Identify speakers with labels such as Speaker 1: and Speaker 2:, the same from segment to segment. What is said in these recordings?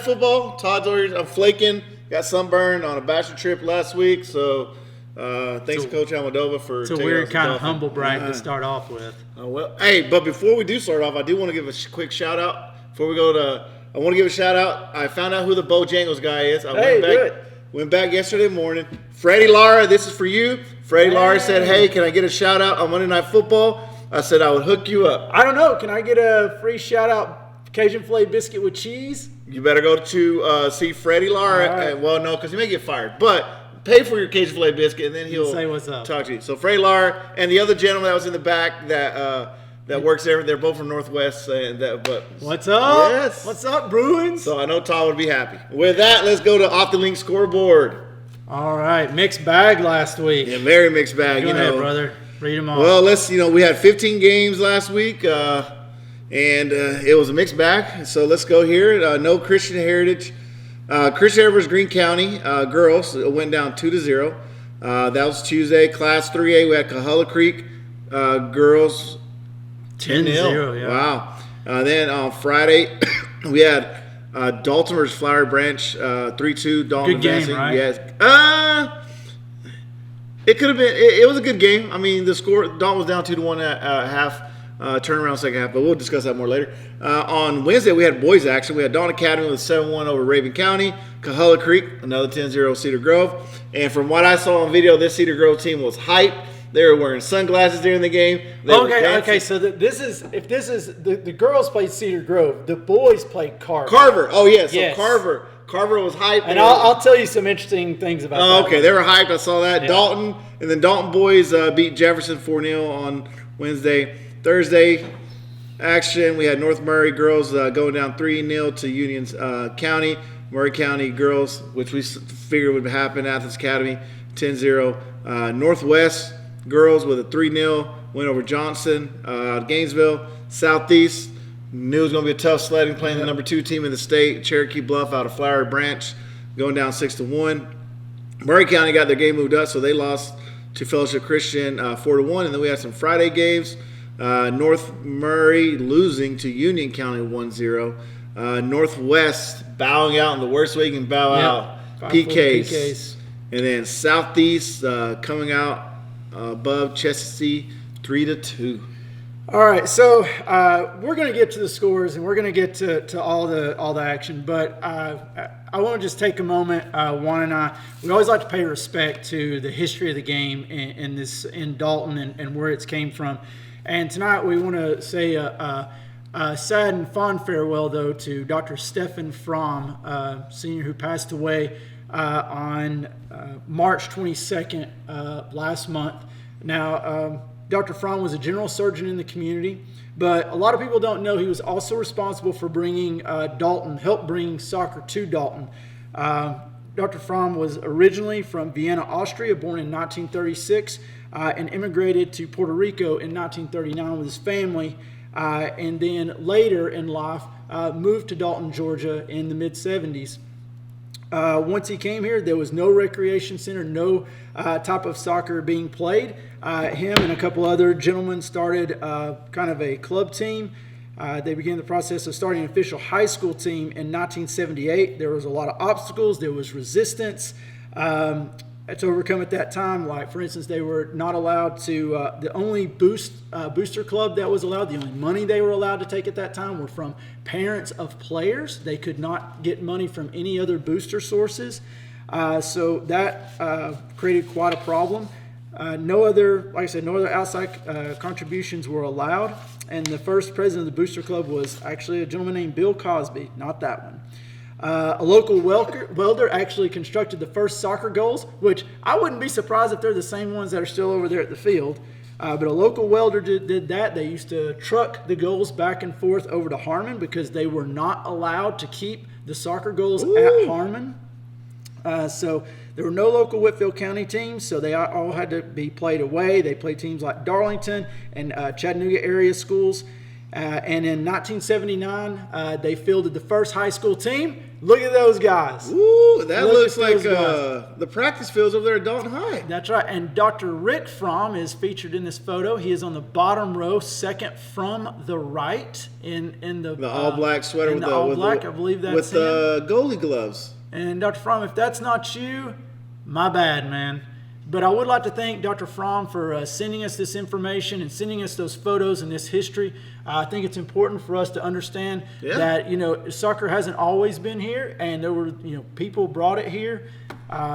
Speaker 1: Football. Todd's over here. I'm flaking. Got sunburned on a bachelor trip last week. So thanks to Coach Almodovar for
Speaker 2: It's a weird kind of humble brag to start off with.
Speaker 1: Well, hey, but before we do start off, I do want to give a quick shout out. Before we go to, I want to give a shout out. I found out who the Bojangles guy is. Went back yesterday morning. Freddie Lara, this is for you. Freddie Lara said, hey, can I get a shout out on Monday Night Football? I said I would hook you up.
Speaker 2: I don't know. Can I get a free shout out Cajun filet biscuit with cheese?
Speaker 1: You better go to see Freddie Lara.
Speaker 2: Right.
Speaker 1: Well, no, because he may get fired. But pay for your Cajun filet biscuit, and then he'll
Speaker 2: say what's up.
Speaker 1: Talk to you. So Freddie Lara and the other gentleman that was in the back that works there, they're both from Northwest.
Speaker 2: What's up?
Speaker 1: Yes.
Speaker 2: What's up, Bruins?
Speaker 1: So I know Todd would be happy. With that, let's go to Off the Link scoreboard.
Speaker 2: All right, mixed bag last week.
Speaker 1: Yeah, very mixed bag.
Speaker 2: Go ahead, brother. Read them all.
Speaker 1: Well, we had 15 games last week, and it was a mixed bag. So let's go here. No Christian Heritage. Christian Heritage Greene County girls went down 2-0. That was Tuesday. Class 3A, we had Coahulla Creek girls
Speaker 2: 10-0. Yeah.
Speaker 1: Wow. Then on Friday, we had Dalton versus Flowery Branch 3-2. Dalton
Speaker 2: good
Speaker 1: advancing.
Speaker 2: Game, right?
Speaker 1: Yes. It could have been. It was a good game. I mean, the score. Dalton was down 2-1 at half. Turnaround second half, but we'll discuss that more later. On Wednesday, we had boys action. We had Dawn Academy with 7-1 over Raven County. Coahulla Creek, another 10-0 Cedar Grove. And from what I saw on video, this Cedar Grove team was hyped. They were wearing sunglasses during the game.
Speaker 2: Okay. So this is the girls played Cedar Grove, the boys played Carver.
Speaker 1: Carver. Oh yeah. So
Speaker 2: yes.
Speaker 1: Carver was hyped.
Speaker 2: And I'll tell you some interesting things about that.
Speaker 1: Okay, they were hyped. I saw that.
Speaker 2: Yeah.
Speaker 1: Dalton and then Dalton boys beat Jefferson 4-0 on Wednesday. Thursday action, we had North Murray girls going down 3-0 to Union County. Murray County girls, which we figured would happen, Athens Academy 10-0. Northwest girls with a 3-0 win over Johnson, Gainesville. Southeast, knew it was going to be a tough sledding, playing the number 2 team in the state, Cherokee Bluff out of Flowery Branch, going down 6-1. Murray County got their game moved up, so they lost to Fellowship Christian 4-1. And then we had some Friday games. North Murray losing to Union County 1-0. Northwest bowing out in the worst way you can bow out. PKs. And then Southeast coming out above Chesapeake 3-2.
Speaker 2: All right, so we're going to get to the scores and we're going to get to all the action, but I want to just take a moment. Juan and I, we always like to pay respect to the history of the game in Dalton and where it's came from. And tonight we want to say a sad and fond farewell, though, to Dr. Stephen Fromm, senior, who passed away on March 22nd last month. Now, Dr. Fromm was a general surgeon in the community, but a lot of people don't know he was also responsible for helped bring soccer to Dalton. Dr. Fromm was originally from Vienna, Austria, born in 1936, and immigrated to Puerto Rico in 1939 with his family, and then later in life moved to Dalton, Georgia in the mid-'70s. Once he came here, there was no recreation center, no type of soccer being played. Him and a couple other gentlemen started kind of a club team. They began the process of starting an official high school team in 1978. There was a lot of obstacles. There was resistance to overcome at that time. Like, for instance, they were not allowed to, the only booster club that was allowed, the only money they were allowed to take at that time were from parents of players. They could not get money from any other booster sources. So that created quite a problem. No other outside contributions were allowed. And the first president of the booster club was actually a gentleman named Bill Cosby, not that one. A local welder actually constructed the first soccer goals, which I wouldn't be surprised if they're the same ones that are still over there at the field. But a local welder did that. They used to truck the goals back and forth over to Harmon because they were not allowed to keep the soccer goals at Harmon. So there were no local Whitfield County teams, so they all had to be played away. They played teams like Darlington and Chattanooga area schools. And in 1979, they fielded the first high school team. Look at those guys.
Speaker 1: Ooh, that
Speaker 2: Look
Speaker 1: looks
Speaker 2: at
Speaker 1: like
Speaker 2: those
Speaker 1: the practice fields over there at Dalton High.
Speaker 2: That's right. And Dr. Rick Fromm is featured in this photo. He is on the bottom row, second from the right in the
Speaker 1: all black sweater
Speaker 2: in
Speaker 1: with
Speaker 2: the
Speaker 1: the
Speaker 2: all
Speaker 1: with
Speaker 2: black.
Speaker 1: the,
Speaker 2: I believe that's
Speaker 1: with
Speaker 2: him.
Speaker 1: the goalie gloves.
Speaker 2: And Dr. Fromm, if that's not you, my bad, man. But I would like to thank Dr. Fromm for sending us this information and sending us those photos and this history. I think it's important for us to understand that, soccer hasn't always been here, and there were, people brought it here.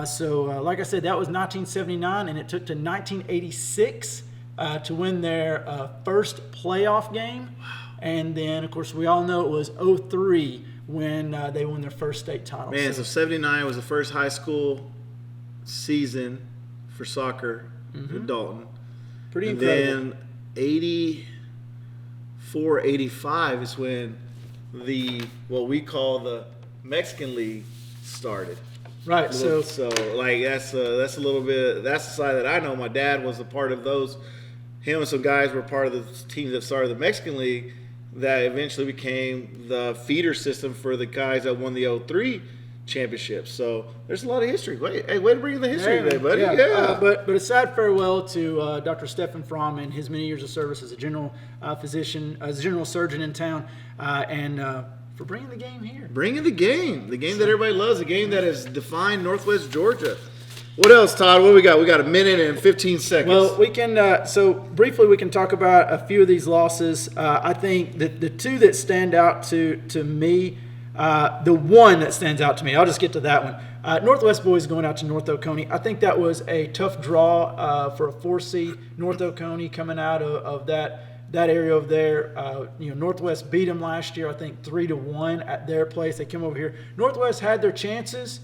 Speaker 2: So like I said, that was 1979, and it took to 1986 to win their first playoff game. And then, of course, we all know it was 2003 when they won their first state title.
Speaker 1: Man, so 79 was the first high school season for soccer in Dalton.
Speaker 2: Pretty incredible.
Speaker 1: And then 84, 85 is when what we call the Mexican League started.
Speaker 2: Right. So
Speaker 1: like that's a little bit. That's the side that I know. My dad was a part of those. Him and some guys were part of the team that started the Mexican League that eventually became the feeder system for the guys that won the 03 championship. So there's a lot of history. Way to bring in the history today, buddy. Yeah.
Speaker 2: But a sad farewell to Dr. Stephen Fromm and his many years of service as a general physician, as a general surgeon in town, and for bringing the game here.
Speaker 1: Bringing the game that everybody loves, the game that has defined Northwest Georgia. What else, Todd? What we got? We got a minute and 15 seconds.
Speaker 2: Well, we can so briefly we can talk about a few of these losses. I think that the two that stand out to me. The one that stands out to me, I'll just get to that one. Northwest boys going out to North Oconee. I think that was a tough draw for a 4C. North Oconee coming out of that area over there. Northwest beat them last year, I think 3-1 at their place. They came over here. Northwest had their chances,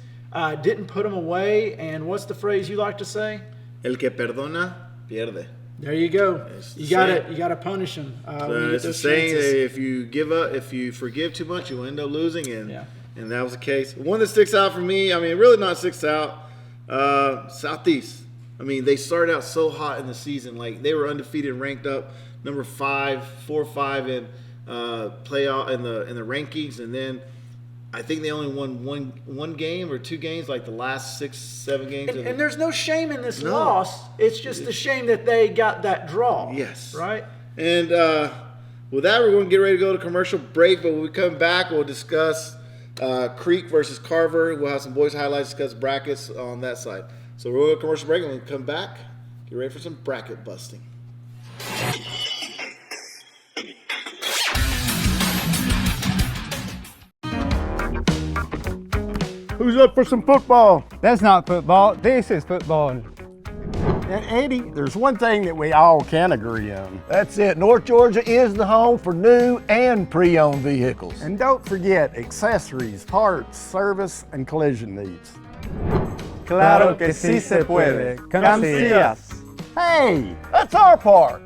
Speaker 2: didn't put them away. And what's the phrase you like to say?
Speaker 1: El que perdona, pierde.
Speaker 2: There you go. You gotta punish them.
Speaker 1: It's the saying that if you forgive too much, you end up losing, and that was the case. One that sticks out for me, really not sticks out. Southeast. They started out so hot in the season, like they were undefeated, ranked up number 4 or 5 in playoff in the rankings, and then I think they only won one game or 2 games, like the last 6-7 games.
Speaker 2: And there's no shame in this loss. It's just the shame that they got that draw.
Speaker 1: Yes.
Speaker 2: Right?
Speaker 1: And with that, we're going to get ready to go to commercial break. But when we come back, we'll discuss Creek versus Carver. We'll have some boys highlights, discuss brackets on that side. So we're going to go to commercial break, and when we come back, get ready for some bracket busting.
Speaker 3: Who's up for some football?
Speaker 4: That's not football. This is football.
Speaker 3: And Eddie, there's one thing that we all can agree on.
Speaker 5: That's it. North Georgia is the home for new and pre-owned vehicles.
Speaker 3: And don't forget accessories, parts, service, and collision needs.
Speaker 4: Claro que sí se puede. Come see us.
Speaker 5: Hey, that's our part.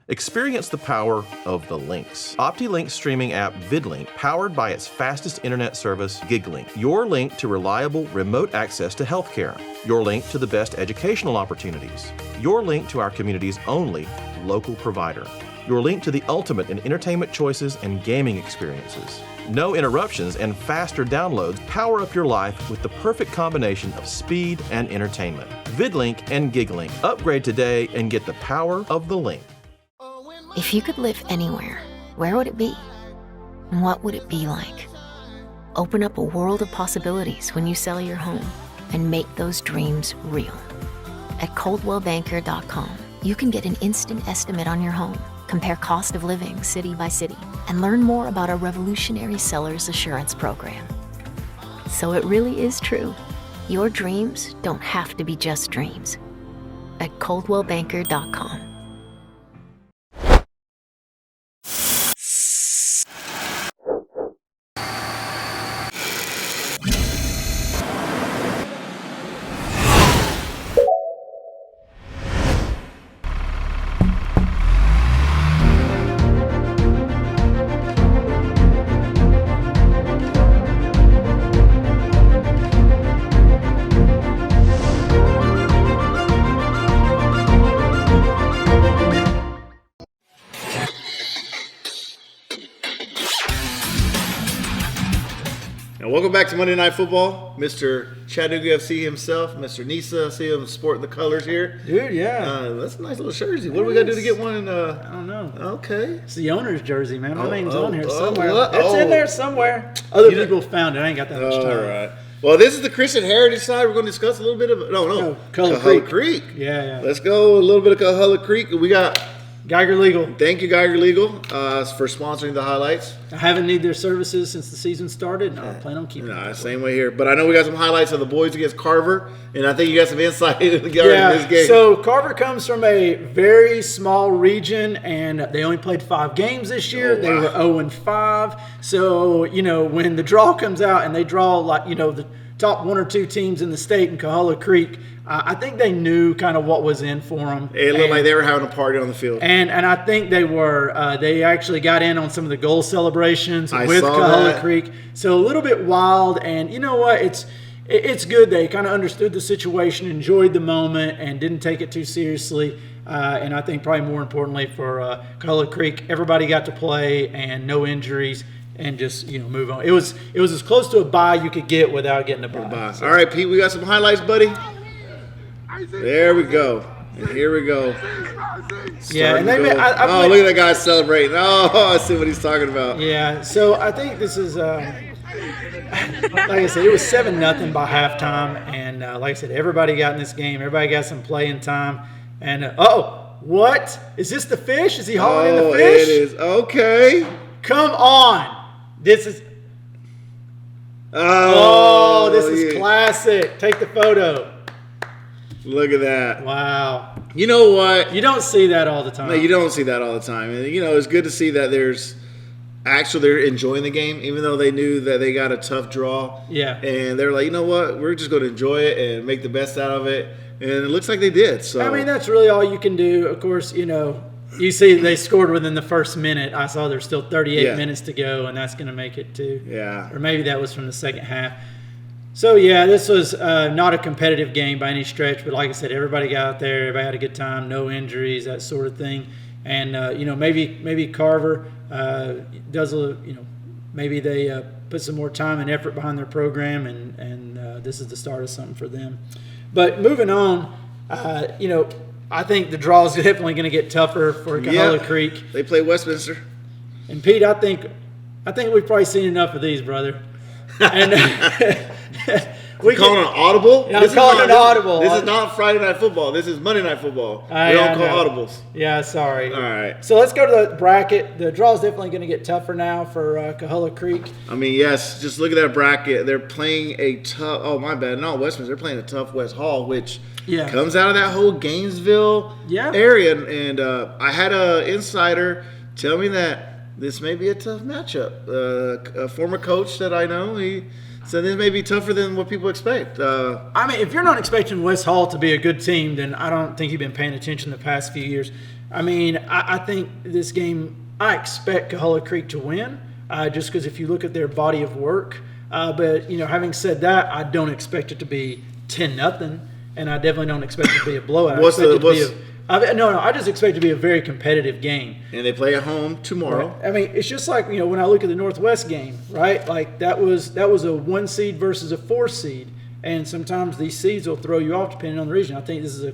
Speaker 6: Experience the power of the links. OptiLink's streaming app VidLink, powered by its fastest internet service, GigLink. Your link to reliable remote access to healthcare. Your link to the best educational opportunities. Your link to our community's only local provider. Your link to the ultimate in entertainment choices and gaming experiences. No interruptions and faster downloads power up your life with the perfect combination of speed and entertainment. VidLink and GigLink. Upgrade today and get the power of the link.
Speaker 7: If you could live anywhere, where would it be? And what would it be like? Open up a world of possibilities when you sell your home and make those dreams real. At ColdwellBanker.com, you can get an instant estimate on your home, compare cost of living city by city, and learn more about our revolutionary seller's assurance program. So it really is true. Your dreams don't have to be just dreams. At ColdwellBanker.com.
Speaker 1: Welcome back to Monday Night Football. Mr. Chattanooga FC himself, Mr. Nisa. I see him sporting the colors here.
Speaker 2: Dude, yeah.
Speaker 1: That's a nice little jersey. What do we got to do to get one?
Speaker 2: I don't know.
Speaker 1: Okay.
Speaker 2: It's the owner's jersey, man. My name's on here
Speaker 1: oh,
Speaker 2: somewhere.
Speaker 1: what?
Speaker 2: It's in there somewhere. Other people found it. I ain't got that much time.
Speaker 1: All right. Well, this is the Christian Heritage side. We're going to discuss a little bit of
Speaker 2: Cullowhee
Speaker 1: Creek.
Speaker 2: Yeah.
Speaker 1: Let's go a little bit of Cullowhee Creek. We got
Speaker 2: Geiger Legal.
Speaker 1: Thank you, Geiger Legal, for sponsoring the highlights.
Speaker 2: I haven't needed their services since the season started, and I plan on keeping them.
Speaker 1: Same way here. But I know we got some highlights of the boys against Carver, and I think you got some insight into this game.
Speaker 2: So Carver comes from a very small region, and they only played 5 games this year. They were 0-5. So, when the draw comes out and they draw, the top 1 or 2 teams in the state in Cullowhee Creek, I think they knew kind of what was in for them.
Speaker 1: It looked like they were having a party on the field.
Speaker 2: And I think they were. They actually got in on some of the goal celebrations with
Speaker 1: saw
Speaker 2: Cullowhee
Speaker 1: that.
Speaker 2: Creek. So a little bit wild. And you know what? It's good. They kind of understood the situation, enjoyed the moment, and didn't take it too seriously. And I think probably more importantly for Cullowhee Creek, everybody got to play and no injuries. And just move on. It was as close to a bye you could get without getting a bye.
Speaker 1: All right, Pete, we got some highlights, buddy. There we go. And here we go.
Speaker 2: Yeah, and
Speaker 1: look at that guy celebrating. Oh, I see what he's talking about.
Speaker 2: Yeah, so I think this is, like I said, it was 7-0 by halftime, and like I said, everybody got in this game. Everybody got some playing time, and what is this? The fish? Is he hauling in the fish?
Speaker 1: It is. Okay.
Speaker 2: Come on. This is this is classic. Take the photo.
Speaker 1: Look at that.
Speaker 2: Wow.
Speaker 1: You know what?
Speaker 2: You don't see that all the time.
Speaker 1: No, you don't see that all the time. And it's good to see that they're enjoying the game, even though they knew that they got a tough draw.
Speaker 2: Yeah.
Speaker 1: And they're like, you know what? We're just going to enjoy it and make the best out of it. And it looks like they did. So
Speaker 2: I mean, that's really all you can do. Of course, you see they scored within the first minute. I saw there's still 38 minutes to go, and that's going to make it too.
Speaker 1: Yeah.
Speaker 2: Or maybe that was from the second half. So, yeah, this was not a competitive game by any stretch. But like I said, everybody got out there. Everybody had a good time. No injuries, that sort of thing. And, maybe Carver does a little, maybe they put some more time and effort behind their program, and this is the start of something for them. But moving on, I think the draw is definitely going to get tougher for Cullowhee Creek.
Speaker 1: They play Westminster.
Speaker 2: And Pete, I think we've probably seen enough of these, brother. And
Speaker 1: we calling an audible?
Speaker 2: Yeah, I'm calling an audible.
Speaker 1: This is not Friday Night Football. This is Monday Night Football. We don't call audibles.
Speaker 2: Yeah, sorry.
Speaker 1: All right.
Speaker 2: So let's go to the bracket. The draw is definitely going to get tougher now for Cullowhee Creek.
Speaker 1: I mean, yes, just look at that bracket. They're playing a tough – oh, my bad. Not Westminster. They're playing a tough West Hall, which comes out of that whole Gainesville area. And I had an insider tell me that this may be a tough matchup. A former coach that I know, he said this may be tougher than what people expect.
Speaker 2: I mean, if you're not expecting West Hall to be a good team, then I don't think you've been paying attention the past few years. I mean, I think this game, I expect Cullowhee Creek to win, just because if you look at their body of work. But, having said that, I don't expect it to be 10-0, and I definitely don't expect it to be a blowout. I just expect it to be a very competitive game.
Speaker 1: And they play at home tomorrow.
Speaker 2: Right. I mean, it's just like, when I look at the Northwest game, right? Like that was a 1 seed versus a 4 seed. And sometimes these seeds will throw you off depending on the region. I think this is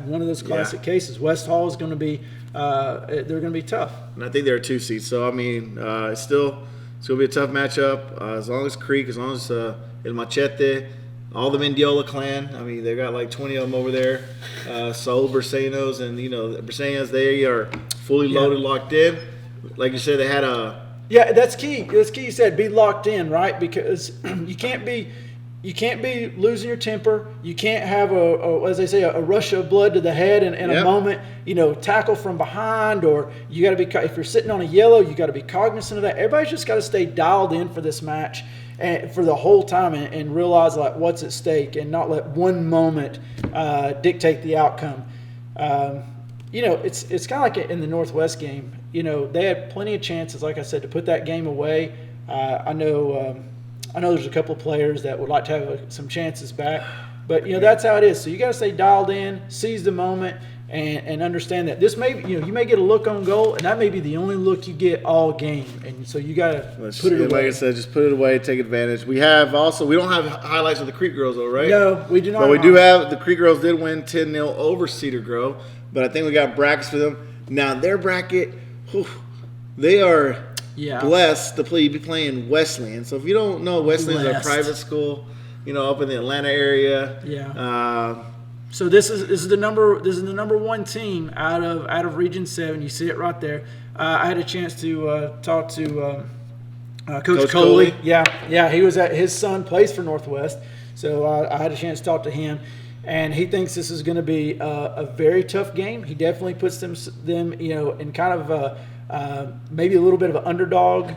Speaker 2: one of those classic cases. West Hall is going to be they're going to be tough.
Speaker 1: And I think they're a 2 seed. So, I mean, it's going to be a tough matchup. As long as Creek, as long as El Machete, all the Mendiola clan. I mean, they've got like 20 of them over there. Saul Briseños and, Briseños, they are fully loaded, locked in. Like you said, they had a...
Speaker 2: Yeah, that's key. That's key. You said be locked in, right? Because you can't be losing your temper. You can't have as they say, a rush of blood to the head in a moment. Tackle from behind, or you got to be. If you're sitting on a yellow, you got to be cognizant of that. Everybody's just got to stay dialed in for this match and for the whole time, and realize like what's at stake, and not let one moment dictate the outcome. It's kind of like in the Northwest game. They had plenty of chances, like I said, to put that game away. I know there's a couple of players that would like to have some chances back, but that's how it is. So you got to stay dialed in, seize the moment, and understand that this may, you may get a look on goal, and that may be the only look you get all game, and so you got to put it away.
Speaker 1: Like I said, just put it away, take advantage. We don't have highlights of the Creek Girls though, right?
Speaker 2: No, we do not.
Speaker 1: But we do have, the Creek Girls did win 10-0 over Cedar Grove, but I think we got brackets for them. Now their bracket, they are blessed to be playing Wesleyan. So if you don't know, Wesleyan is a private school, up in the Atlanta area.
Speaker 2: Yeah. So this is the number one team out of Region 7. You see it right there. I had a chance to talk to Coach Coley. Yeah, he was his son plays for Northwest, so I had a chance to talk to him, and he thinks this is going to be a very tough game. He definitely puts them in kind of maybe a little bit of an underdog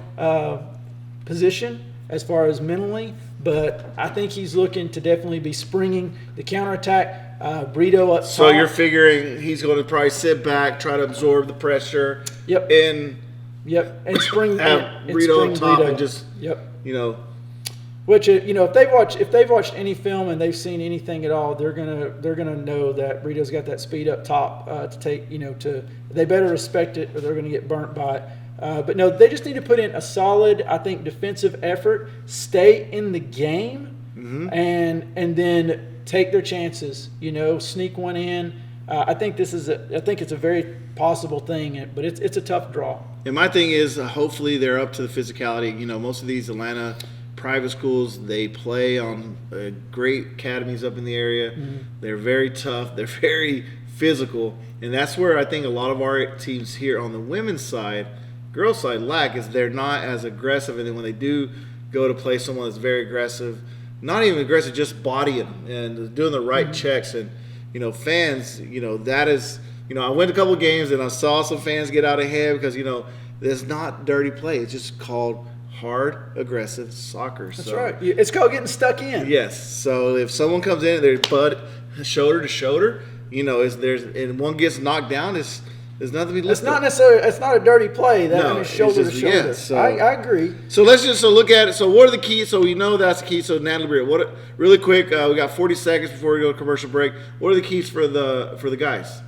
Speaker 2: position as far as mentally, but I think he's looking to definitely be springing the counterattack. Brito up top.
Speaker 1: So you're figuring he's going to probably sit back, try to absorb the pressure.
Speaker 2: Yep.
Speaker 1: And
Speaker 2: spring
Speaker 1: have Brito up top and just
Speaker 2: Which if they've watched any film and they've seen anything at all, they're gonna know that Brito's got that speed up top to take they better respect it or they're gonna get burnt by it. But no, they just need to put in a solid, I think, defensive effort, stay in the game, and then take their chances. Sneak one in. I think it's a very possible thing, but it's a tough draw.
Speaker 1: And my thing is, hopefully they're up to the physicality. Most of these Atlanta private schools, they play on great academies up in the area. They're very tough. They're very physical, and that's where I think a lot of our teams here on the women's side, girls side, lack is they're not as aggressive. And then when they do go to play someone that's very aggressive, not even aggressive, just bodying them and doing the right checks. And fans, that is, I went to a couple of games and I saw some fans get out ahead because there's not dirty play. It's just called hard, aggressive soccer.
Speaker 2: That's right. It's called getting stuck in.
Speaker 1: Yes. So if someone comes in, they're shoulder to shoulder, and one gets knocked down, there's nothing to be looked at.
Speaker 2: It's not a dirty play. That is shoulder to shoulder. Yeah, so, I agree.
Speaker 1: So let's just look at it. So what are the keys? So we know that's the key. So Natalie Breer, really quick, we got 40 seconds before we go to commercial break. What are the keys for the guys?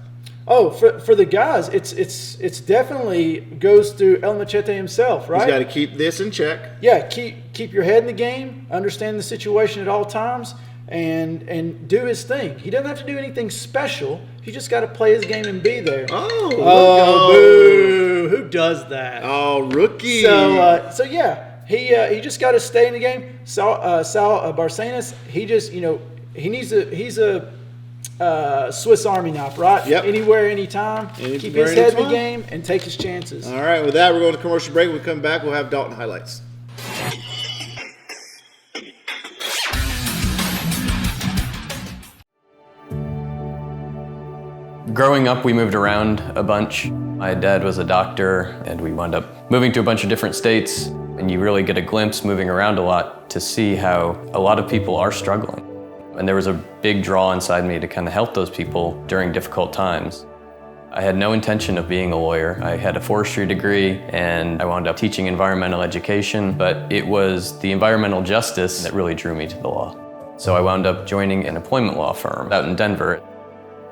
Speaker 2: Oh, for the guys, it's definitely goes through El Machete himself, right?
Speaker 1: He's got to keep this in check.
Speaker 2: Yeah, keep your head in the game, understand the situation at all times, and do his thing. He doesn't have to do anything special. He just got to play his game and be there.
Speaker 1: Oh,
Speaker 2: boo! Who does that?
Speaker 1: Oh, rookie.
Speaker 2: So yeah, he just got to stay in the game. Sal Barcenas, he's a Swiss Army knife, right?
Speaker 1: Yep.
Speaker 2: Anywhere, anytime. Keep his head in the game and take his chances.
Speaker 1: All right, with that, we're going to commercial break. When we come back, we'll have Dalton highlights.
Speaker 8: Growing up, we moved around a bunch. My dad was a doctor, and we wound up moving to a bunch of different states. And you really get a glimpse moving around a lot to see how a lot of people are struggling. And there was a big draw inside me to kind of help those people during difficult times. I had no intention of being a lawyer. I had a forestry degree, and I wound up teaching environmental education, but it was the environmental justice that really drew me to the law. So I wound up joining an employment law firm out in Denver.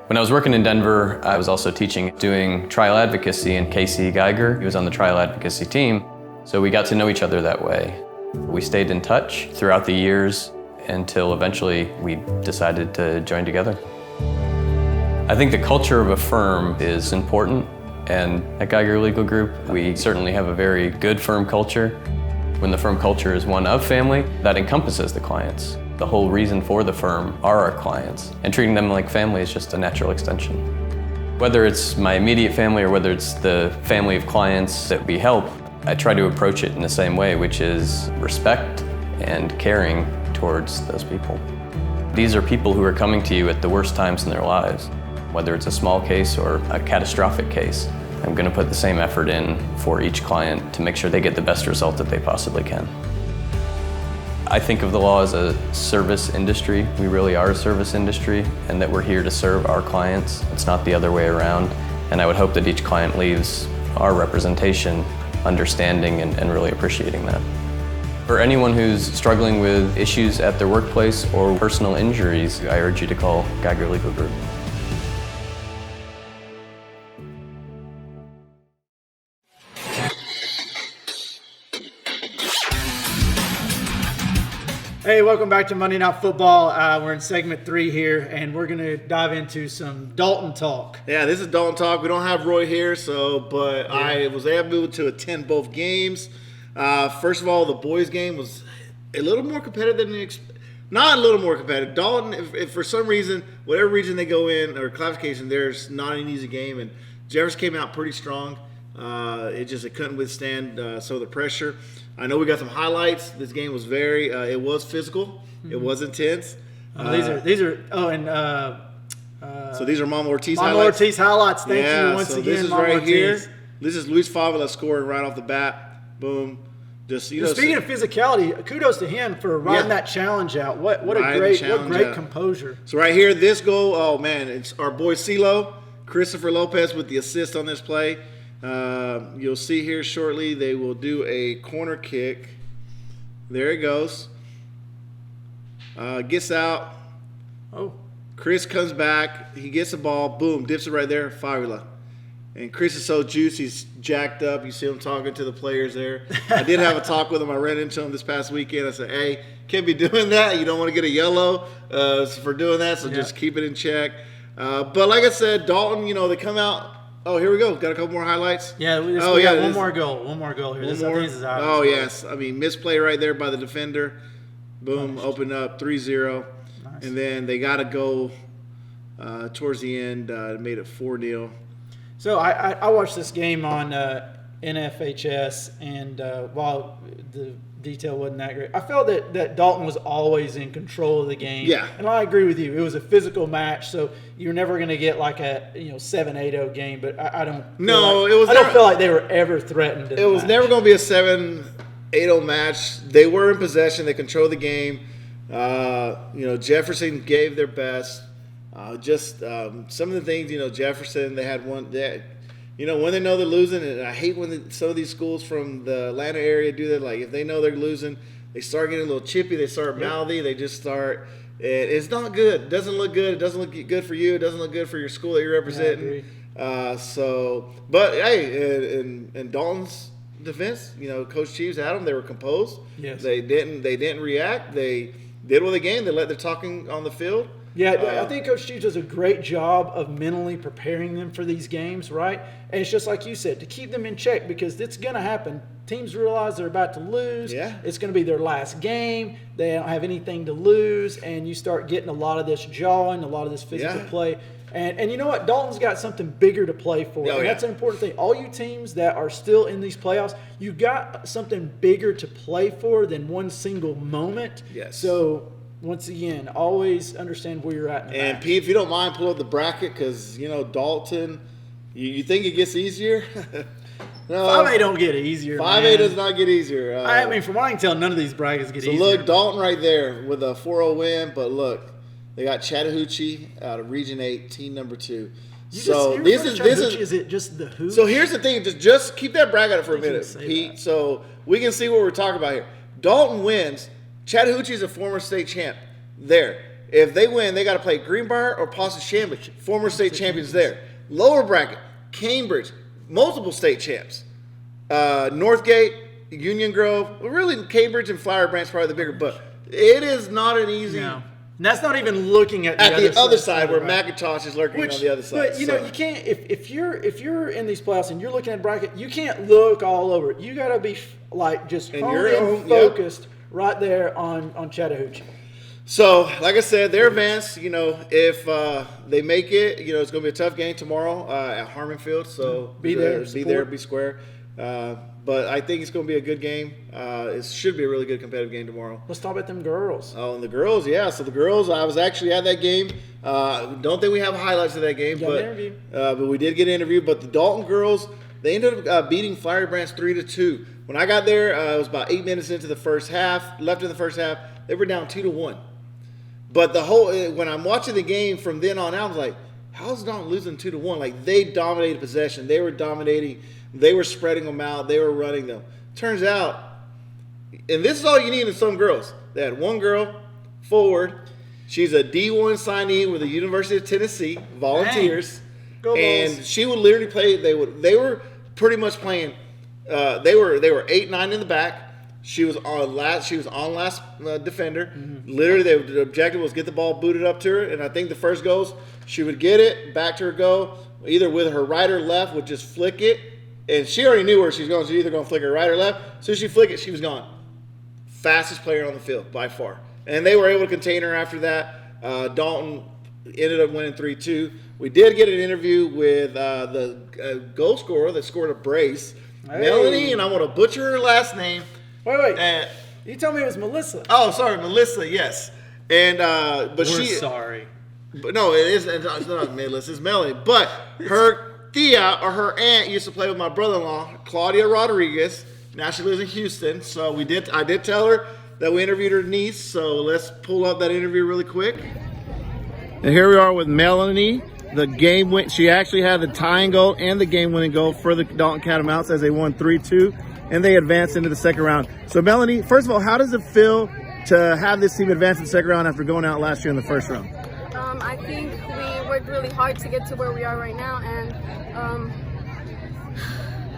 Speaker 8: When I was working in Denver, I was also doing trial advocacy, and Casey Geiger, he was on the trial advocacy team, so we got to know each other that way. We stayed in touch throughout the years until eventually we decided to join together. I think the culture of a firm is important, and at Geiger Legal Group, we certainly have a very good firm culture. When the firm culture is one of family, that encompasses the clients. The whole reason for the firm are our clients, and treating them like family is just a natural extension. Whether it's my immediate family or whether it's the family of clients that we help, I try to approach it in the same way, which is respect and caring towards those people. These are people who are coming to you at the worst times in their lives. Whether it's a small case or a catastrophic case, I'm going to put the same effort in for each client to make sure they get the best result that they possibly can. I think of the law as a service industry. We really are a service industry, and that we're here to serve our clients. It's not the other way around. And I would hope that each client leaves our representation understanding and really appreciating that. For anyone who's struggling with issues at their workplace or personal injuries, I urge you to call Geiger Legal Group.
Speaker 2: Hey, welcome back to Monday Night Football. We're in segment 3 here, and we're going to dive into some Dalton talk.
Speaker 1: Yeah, this is Dalton talk. We don't have Roy here, but I was able to attend both games. First of all, the boys' game was a little more competitive than not a little more competitive. Dalton, if for some reason, whatever region they go in or classification, there's not an easy game, and Jefferson came out pretty strong. It couldn't withstand some of the pressure. I know we got some highlights. This game was it was physical. It was intense.
Speaker 2: So these are
Speaker 1: Mama Ortiz
Speaker 2: Mama
Speaker 1: highlights.
Speaker 2: Ortiz highlights. Thank you once
Speaker 1: so
Speaker 2: again,
Speaker 1: this is
Speaker 2: Mama
Speaker 1: right
Speaker 2: Ortiz.
Speaker 1: here. This is Luis Favela scoring right off the bat. Boom. Just
Speaker 2: Speaking of physicality, kudos to him for riding that challenge out. What great composure.
Speaker 1: So right here, this goal. Oh man, it's our boy CeeLo, Christopher Lopez with the assist on this play. You'll see here shortly they will do a corner kick. There it goes. Gets out.
Speaker 2: Oh.
Speaker 1: Chris comes back. He gets the ball. Boom. Dips it right there. Favela. And Chris is so juiced. He's jacked up. You see him talking to the players there. I did have a talk with him. I ran into him this past weekend. I said, hey, can't be doing that. You don't want to get a yellow for doing that, so just keep it in check. But like I said, Dalton, they come out. Oh, here we go. Got a couple more highlights.
Speaker 2: Yeah, we got one more goal. One more goal here.
Speaker 1: I think this is ours. Yes. I mean, misplay right there by the defender. Boom, open up 3-0. Nice. And then they got a goal towards the end. Made it 4-0.
Speaker 2: So I watched this game on NFHS, and while the detail wasn't that great, I felt that Dalton was always in control of the game.
Speaker 1: Yeah.
Speaker 2: And I agree with you. It was a physical match, so you're never going to get like a 7-8-0 game. But I don't. I don't feel like they were ever threatened.
Speaker 1: It was never going to be a 7-8-0 match. They were in possession. They controlled the game. Jefferson gave their best. Some of the things, Jefferson, they had one that, when they know they're losing, and I hate when some of these schools from the Atlanta area do that. Like, if they know they're losing, they start getting a little chippy, they start mouthy, they just start. It's not good. It doesn't look good. It doesn't look good for you. It doesn't look good for your school that you're representing. But hey, in Dalton's defense, Coach Cheeves had them. They were composed.
Speaker 2: Yes.
Speaker 1: They didn't react. They did well the game. They let their talking on the field.
Speaker 2: Yeah, I think Coach Cheeves does a great job of mentally preparing them for these games, right? And it's just like you said, to keep them in check, because it's going to happen. Teams realize they're about to lose.
Speaker 1: Yeah.
Speaker 2: It's going to be their last game. They don't have anything to lose, and you start getting a lot of this jawing, a lot of this physical play. And you know what? Dalton's got something bigger to play for. And that's an important thing. All you teams that are still in these playoffs, you've got something bigger to play for than one single moment.
Speaker 1: Yes.
Speaker 2: So once again, always understand where you're at in the match.
Speaker 1: Pete, if you don't mind, pull up the bracket, because Dalton, you think it gets easier? No,
Speaker 2: 5A don't get easier.
Speaker 1: 5A does not get easier.
Speaker 2: I mean, from what I can tell, none of these brackets get easier.
Speaker 1: So look, Dalton right there with a 4-0 win, but look, they got Chattahoochee out of Region 8, team number 2. Is
Speaker 2: it just the who?
Speaker 1: So here's the thing, just keep that bracket up for a minute, Pete. So we can see what we're talking about here. Dalton wins. Chattahoochee is a former state champ there. If they win, they got to play Greenbrier or Possum Chambers, former state champions there. Lower bracket, Cambridge, multiple state champs. Northgate, Union Grove, really Cambridge and Flower Branch probably the bigger, but it is not an easy.
Speaker 2: No. And that's not even looking at
Speaker 1: the other side where McIntosh is lurking on the other side.
Speaker 2: But you can't if you're in these playoffs and you're looking at bracket, you can't look all over it. You got to be like just focused right there on Chattahoochee.
Speaker 1: So, like I said, they're advanced. If they make it, it's going to be a tough game tomorrow at Harmon Field. So
Speaker 2: be
Speaker 1: square. But I think it's going to be a good game. It should be a really good competitive game tomorrow.
Speaker 2: Let's talk about them girls.
Speaker 1: Oh, and the girls, yeah. So the girls, I was actually at that game. Don't think we have highlights of that game, but we did get an interview. But the Dalton girls, they ended up beating Flowery Branch 3-2. When I got there, it was about 8 minutes into the first half. Left in the first half, they were down 2-1. But when I'm watching the game from then on out, I was like, how's Dalton losing 2-1? Like, they dominated possession. They were dominating. They were spreading them out. They were running them. Turns out, and this is all you need in some girls. They had one girl forward. She's a D1 signee with the University of Tennessee, volunteers. And she would literally play. They were pretty much playing. They were 8-9 in the back. She was on last defender. Literally, the objective was get the ball booted up to her, and I think the first goals, she would get it back to her goal, either with her right or left, would just flick it, and she already knew where she was going. She's either going to flick her right or left. So she flicked it, she was gone. Fastest player on the field by far, and they were able to contain her after that. Dalton ended up winning 3-2. We did get an interview with the goal scorer that scored a brace, Melanie, and I want to butcher her last name.
Speaker 2: Wait. You told me it was Melissa.
Speaker 1: Oh, sorry, Melissa. Yes, and but
Speaker 2: We're
Speaker 1: she.
Speaker 2: sorry.
Speaker 1: But no, it's not Melissa. It's Melanie. But her tia or her aunt used to play with my brother-in-law, Claudia Rodriguez. Now she lives in Houston. So I did tell her that we interviewed her niece. So let's pull up that interview really quick. And here we are with Melanie. She actually had the tying goal and the game-winning goal for the Dalton Catamounts as they won 3-2, and they advanced into the second round. So, Melanie, first of all, how does it feel to have this team advance in the second round after going out last year in the first round?
Speaker 9: I think we worked really hard to get to where we are right now, and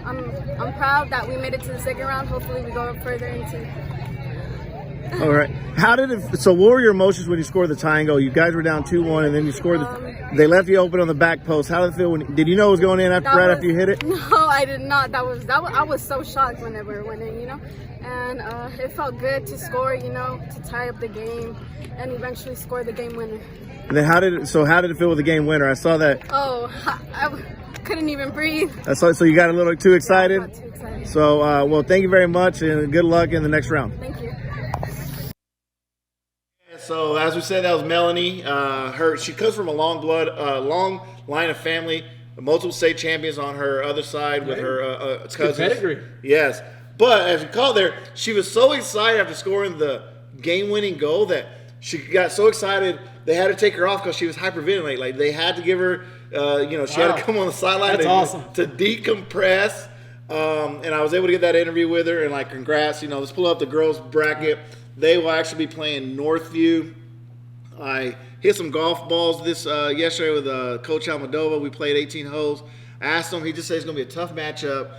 Speaker 9: I'm proud that we made it to the second round. Hopefully, we go further into.
Speaker 1: All right. So what were your emotions when you scored the tying goal? You guys were down 2-1, and then you scored they left you open on the back post. How did it feel did you know it was going in after you hit it?
Speaker 9: No, I did not. I was so shocked whenever it went in, and it felt good to score, to tie up the game and eventually score the game winner.
Speaker 1: And then how did it feel with the game winner? I saw that.
Speaker 9: Oh, I couldn't even breathe.
Speaker 1: So you got a little too excited?
Speaker 9: I got too excited.
Speaker 1: So, well, thank you very much, and good luck in the next round.
Speaker 9: Thank you.
Speaker 1: So as we said, that was Melanie. She comes from a long line of family, multiple state champions on her other side with her cousins.
Speaker 2: Good pedigree.
Speaker 1: Yes, but as you call there, she was so excited after scoring the game-winning goal that she got so excited they had to take her off because she was hyperventilating. Like they had to give her, she had to come on the sideline to decompress. And I was able to get that interview with her, and congrats. Let's pull up the girls bracket. They will actually be playing Northview. I hit some golf balls yesterday with Coach Almodovar. We played 18 holes. I asked him. He just said it's going to be a tough matchup.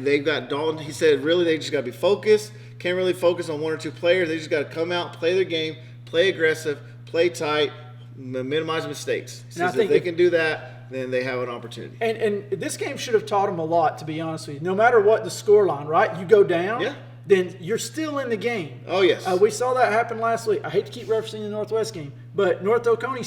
Speaker 1: They've got Dalton. He said really they just got to be focused. Can't really focus on one or two players. They just got to come out, play their game, play aggressive, play tight, minimize mistakes. He says if they can do that, then they have an opportunity.
Speaker 2: And this game should have taught them a lot, to be honest with you. No matter what the scoreline, right? You go down, then you're still in the game.
Speaker 1: Oh, yes.
Speaker 2: We saw that happen last week. I hate to keep referencing the Northwest game, but North Oconee,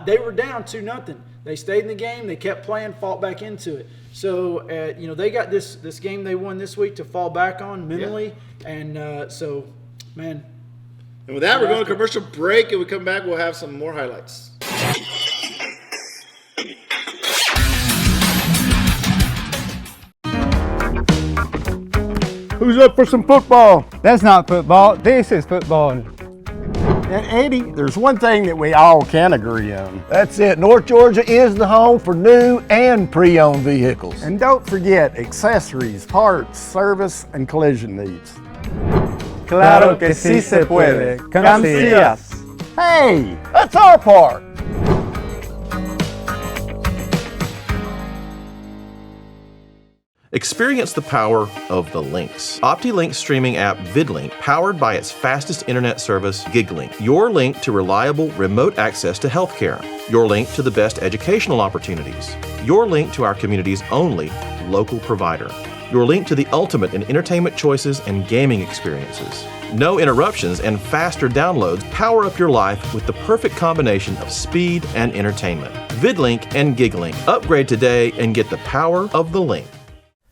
Speaker 2: they were down 2-0. They stayed in the game. They kept playing, fought back into it. So, they got this game they won this week to fall back on mentally. Yeah. And so, man.
Speaker 1: And with that, we're going to commercial break, and we come back, we'll have some more highlights.
Speaker 5: Who's up for some football?
Speaker 4: That's not football. This is football.
Speaker 3: And Eddie, there's one thing that we all can agree on.
Speaker 5: That's it. North Georgia is the home for new and pre-owned vehicles.
Speaker 3: And don't forget accessories, parts, service, and collision needs.
Speaker 4: Claro que sí se puede. Come see us.
Speaker 5: Hey, that's our part.
Speaker 6: Experience the power of the links. OptiLink's streaming app VidLink, powered by its fastest internet service, GigLink. Your link to reliable remote access to healthcare. Your link to the best educational opportunities. Your link to our community's only local provider. Your link to the ultimate in entertainment choices and gaming experiences. No interruptions and faster downloads power up your life with the perfect combination of speed and entertainment. VidLink and GigLink. Upgrade today and get the power of the link.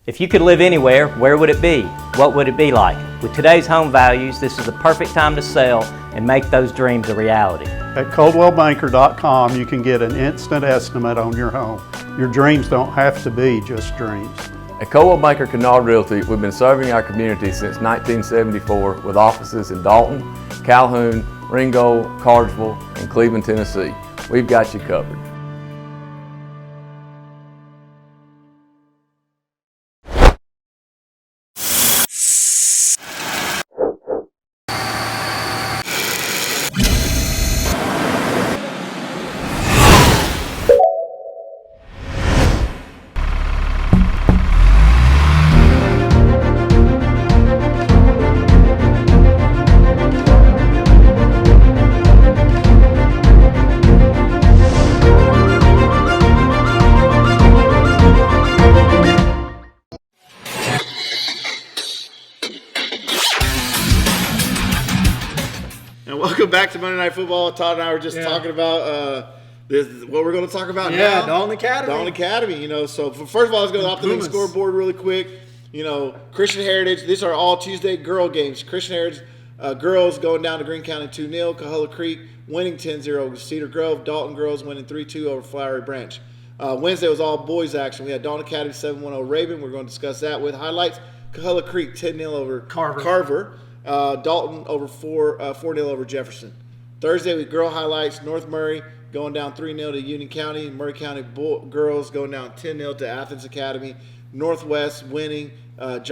Speaker 10: If you could live anywhere, where would it be? What would it be like? With today's home values, this is the perfect time to sell and make those dreams a reality.
Speaker 11: At ColdwellBanker.com, you can get an instant estimate on your home. Your dreams don't have to be just dreams.
Speaker 12: At Coldwell Banker Kennard Realty, we've been serving our community since 1974 with offices in Dalton, Calhoun, Ringgold, Cartersville, and Cleveland, Tennessee. We've got you covered.
Speaker 1: And welcome back to Monday Night Football. Todd and I were just talking about what we're going to talk about now.
Speaker 2: Dalton Academy.
Speaker 1: Dalton Academy, so first of all, let's go off the link scoreboard really quick. Christian Heritage, these are all Tuesday girl games. Christian Heritage girls going down to Greene County 2-0. Cahulla Creek winning 10-0. Cedar Grove. Dalton girls winning 3-2 over Flowery Branch. Wednesday was all boys action. We had Dalton Academy 7-1 over Raven. We're going to discuss that with highlights. Cahulla Creek 10-0 over Carver. Dalton over 4-0 over Jefferson. Thursday with girl highlights. North Murray going down 3-0 to Union County. Murray County girls going down 10-0 to Athens Academy. Northwest winning beating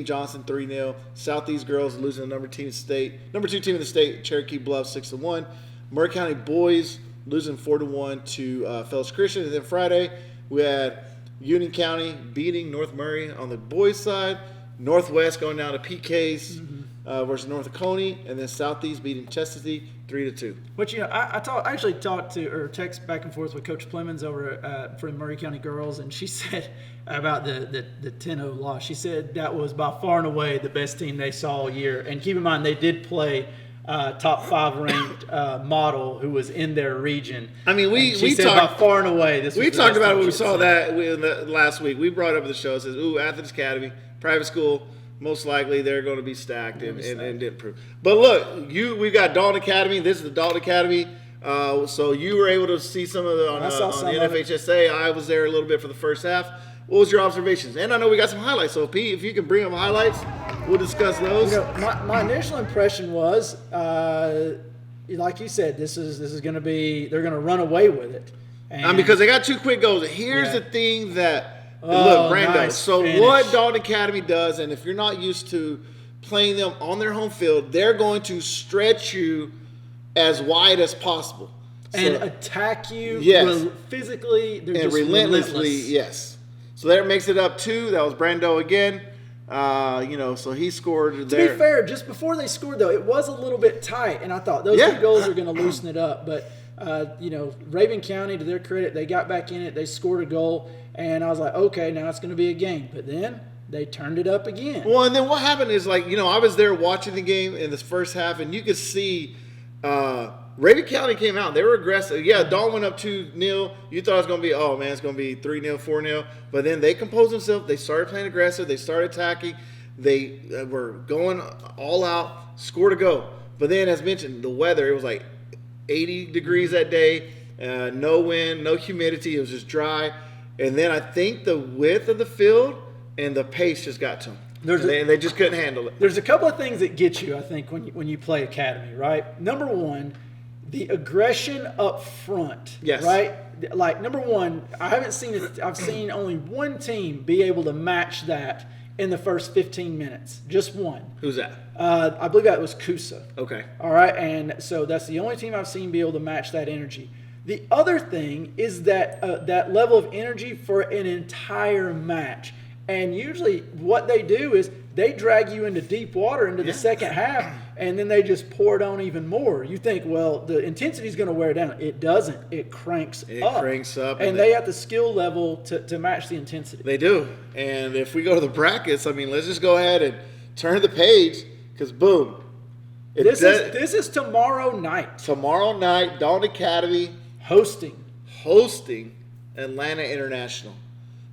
Speaker 1: Johnson 3-0. Southeast girls losing the number 2 team in the state, Cherokee Bluff 6-1. Murray County boys losing 4-1 to Fells Christian. And then Friday we had Union County beating North Murray on the boys side. Northwest going down to PK's versus North Oconee, and then Southeast beating Chestatee 3-2.
Speaker 2: But I actually talked to or text back and forth with Coach Plemons over for the Murray County girls, and she said about the 10-0 loss. She said that was by far and away the best team they saw all year. And keep in mind, they did play top 5 ranked model who was in their region.
Speaker 1: I mean, we
Speaker 2: said
Speaker 1: talked
Speaker 2: by far and away.
Speaker 1: We talked about it when we saw that last week. We brought up the show. It says, Athens Academy, private school. Most likely they're going to be stacked and didn't prove. But look, we got Dalton Academy. This is the Dalton Academy. So you were able to see some of it on the NFHSA. I was there a little bit for the first half. What was your observations? And I know we got some highlights. So Pete, if you can bring up highlights, we'll discuss those.
Speaker 2: My initial impression was, like you said, this is going to be, they're going to run away with it.
Speaker 1: And because they got 2 quick goals. Here's the thing that. Look, Brando.
Speaker 2: Nice
Speaker 1: so
Speaker 2: finish.
Speaker 1: What Dalton Academy does, and if you're not used to playing them on their home field, they're going to stretch you as wide as possible
Speaker 2: and attack you physically. They're
Speaker 1: and
Speaker 2: just
Speaker 1: relentlessly.
Speaker 2: relentless.
Speaker 1: Yes. So that makes it up 2. That was Brando again. So he scored there.
Speaker 2: To be fair, just before they scored though, it was a little bit tight, and I thought those 2 goals are going to loosen it up. But Raven County, to their credit, they got back in it. They scored a goal. And I was like, okay, now it's going to be a game. But then they turned it up again.
Speaker 1: Well, and then what happened is, I was there watching the game in this first half, and you could see Raven County came out. They were aggressive. Yeah, Dalton went up 2-0. You thought it was going to be, it's going to be 3-0, 4-0. But then they composed themselves. They started playing aggressive. They started attacking. They were going all out, scored a goal. But then, as mentioned, the weather, it was like 80 degrees that day, no wind, no humidity. It was just dry. And then I think the width of the field and the pace just got to them. They just couldn't handle it.
Speaker 2: There's a couple of things that get you, I think, when you play Academy, right? Number one, the aggression up front.
Speaker 1: Yes.
Speaker 2: Right? Like, number one, I've seen only one team be able to match that in the first 15 minutes. Just one.
Speaker 1: Who's that?
Speaker 2: I believe that was Coosa.
Speaker 1: Okay.
Speaker 2: All right? And so that's the only team I've seen be able to match that energy. The other thing is that that level of energy for an entire match. And usually what they do is they drag you into deep water into the second half, and then they just pour it on even more. You think, well, the intensity is going to wear down. It doesn't. It cranks up.
Speaker 1: It cranks up.
Speaker 2: And they have the skill level to match the intensity.
Speaker 1: They do. And if we go to the brackets, let's just go ahead and turn the page because, boom.
Speaker 2: This is tomorrow night.
Speaker 1: Tomorrow night, Dalton Academy
Speaker 2: hosting
Speaker 1: Atlanta International.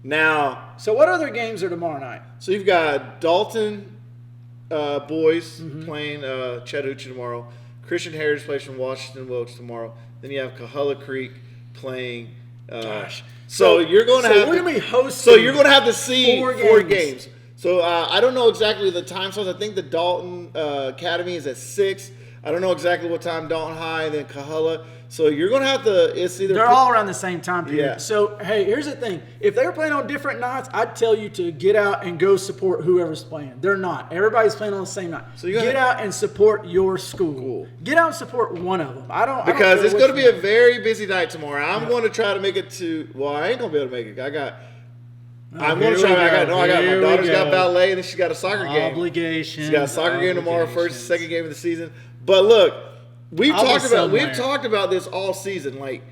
Speaker 1: Now,
Speaker 2: so what other games are tomorrow night?
Speaker 1: So you've got Dalton boys playing Chattahoochee tomorrow. Christian Heritage plays from Washington Wilkes tomorrow. Then you have Cahulla Creek playing. So you're going to have.
Speaker 2: We're going to be hosting.
Speaker 1: So you're going to have to see 4 games. So I don't know exactly the time slots. I think the Dalton Academy is at 6. I don't know exactly what time Dalton High and then Cahulla. So you're going to have to, it's either.
Speaker 2: They're all around the same time period.
Speaker 1: Yeah.
Speaker 2: So, hey, here's the thing. If they were playing on different nights, I'd tell you to get out and go support whoever's playing. They're not. Everybody's playing on the same night. So get out and support your school. Cool. Get out and support one of them.
Speaker 1: Because it's going to be a very busy night tomorrow. I'm going to try to make it to, I ain't going to be able to make it. I'm going to try. My daughter's got ballet, and then she's got a soccer game.
Speaker 2: Obligation.
Speaker 1: She's got a soccer game tomorrow, first, second game of the season. But look, we've talked about this all season. Like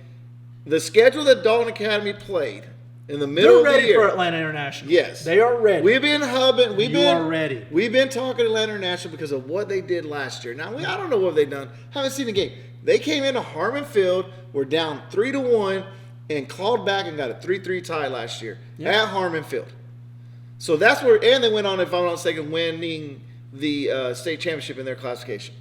Speaker 1: the schedule that Dalton Academy played in the middle of
Speaker 2: They're
Speaker 1: the
Speaker 2: ready
Speaker 1: year.
Speaker 2: for Atlanta International.
Speaker 1: Yes.
Speaker 2: They are ready.
Speaker 1: We've been hubbing.
Speaker 2: You are ready.
Speaker 1: We've been talking Atlanta International because of what they did last year. Now, I don't know what they've done. Haven't seen the game. They came into Harmon Field, were down 3-1, and clawed back and got a 3-3 tie last year at Harmon Field. So that's where, and they went on, if I'm not mistaken, winning the state championship in their classification.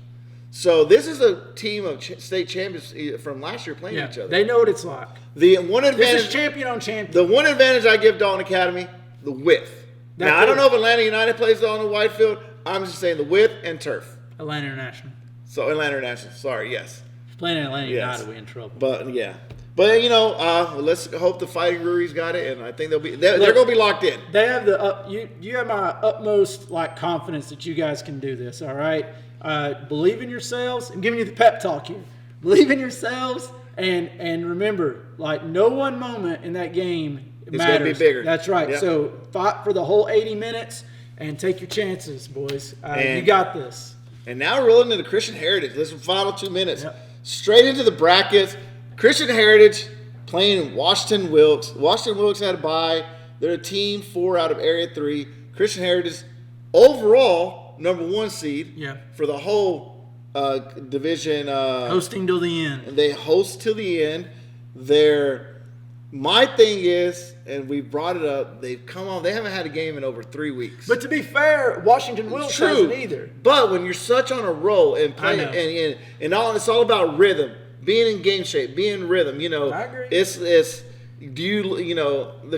Speaker 1: So this is a team of state champions from last year playing each other.
Speaker 2: They know what it's like.
Speaker 1: The one advantage,
Speaker 2: This is champion on champion.
Speaker 1: the one advantage I give Dalton Academy, the width. Now I don't know if Atlanta United plays on the white field. I'm just saying the width and turf.
Speaker 2: Atlanta International.
Speaker 1: So Atlanta International. Sorry, yes.
Speaker 2: Playing Atlanta United, we in trouble.
Speaker 1: But yeah. But you know, let's hope the Fighting Breweries got it, and I think they're going to be locked in.
Speaker 2: They have the you have my utmost confidence that you guys can do this. All right, believe in yourselves. I'm giving you the pep talk here. Believe in yourselves, and remember, no one moment in that game matters.
Speaker 1: It's going to be bigger.
Speaker 2: That's right.
Speaker 1: Yep.
Speaker 2: So fight for the whole 80 minutes and take your chances, boys. You got this.
Speaker 1: And now we're rolling into Christian Heritage. This is the final 2 minutes. Straight into the brackets. Christian Heritage playing Washington Wilkes. Washington Wilkes had a bye. They're a team 4 out of Area 3. Christian Heritage, overall, number 1 seed for the whole division.
Speaker 2: Hosting till the end.
Speaker 1: They host till the end. My thing is, and we brought it up, they've come on. They haven't had a game in over 3 weeks.
Speaker 2: But to be fair, Washington Wilkes hasn't either.
Speaker 1: But when you're such on a roll and playing, and it's all about rhythm, being in game shape, being in rhythm. You know,
Speaker 2: I agree.
Speaker 1: It's the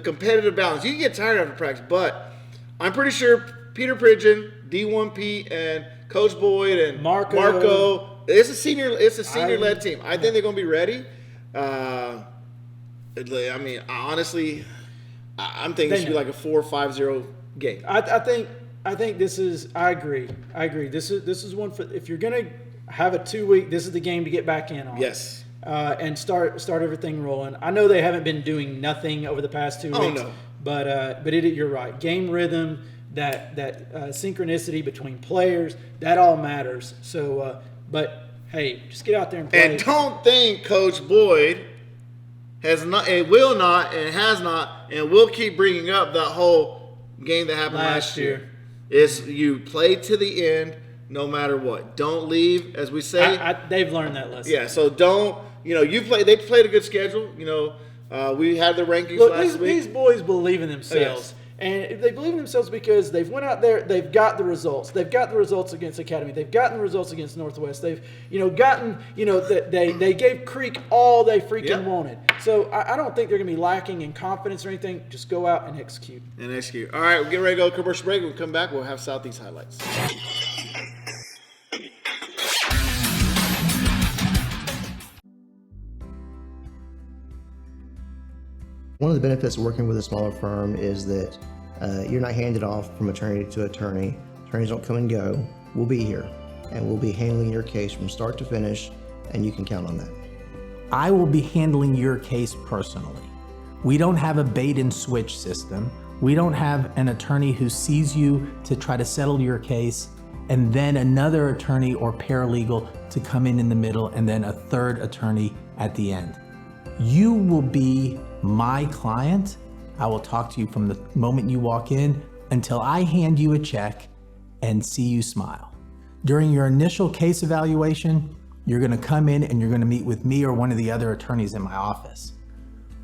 Speaker 1: competitive balance. You can get tired after practice, but I'm pretty sure Peter Pridgeon, D1P, and Coach Boyd and Marco. It's a senior led team. I think they're going to be ready. I mean, honestly, I'm thinking it should be like a 4-5-0 game.
Speaker 2: I think this is. I agree. This is one for if you're gonna have a 2 week. This is the game to get back in on.
Speaker 1: Yes.
Speaker 2: And start everything rolling. I know they haven't been doing nothing over the past 2 weeks.
Speaker 1: Oh no.
Speaker 2: But you're right. Game rhythm, that synchronicity between players, that all matters. So, but hey, just get out there and play.
Speaker 1: And don't think Coach Boyd has not, and will not, and has not, and will keep bringing up that whole game that happened last year. It's you play to the end, no matter what. Don't leave, as we say.
Speaker 2: They've learned that lesson.
Speaker 1: Yeah, so don't. They played a good schedule. We had the rankings last week.
Speaker 2: These boys believe in themselves. And they believe in themselves because they've went out there, they've got the results. They've got the results against Academy. They've gotten the results against Northwest. They've, they gave Creek all they freaking wanted. So I don't think they're going to be lacking in confidence or anything. Just go out and execute.
Speaker 1: All right, we'll get ready to go to commercial break. We'll come back. We'll have Southeast highlights.
Speaker 13: One of the benefits of working with a smaller firm is that you're not handed off from attorney to attorney. Attorneys don't come and go. We'll be here, and we'll be handling your case from start to finish, and you can count on that.
Speaker 14: I will be handling your case personally. We don't have a bait and switch system. We don't have an attorney who sees you to try to settle your case, and then another attorney or paralegal to come in the middle, and then a third attorney at the end. You will be my client. I will talk to you from the moment you walk in until I hand you a check and see you smile. During your initial case evaluation, you're going to come in and you're going to meet with me or one of the other attorneys in my office.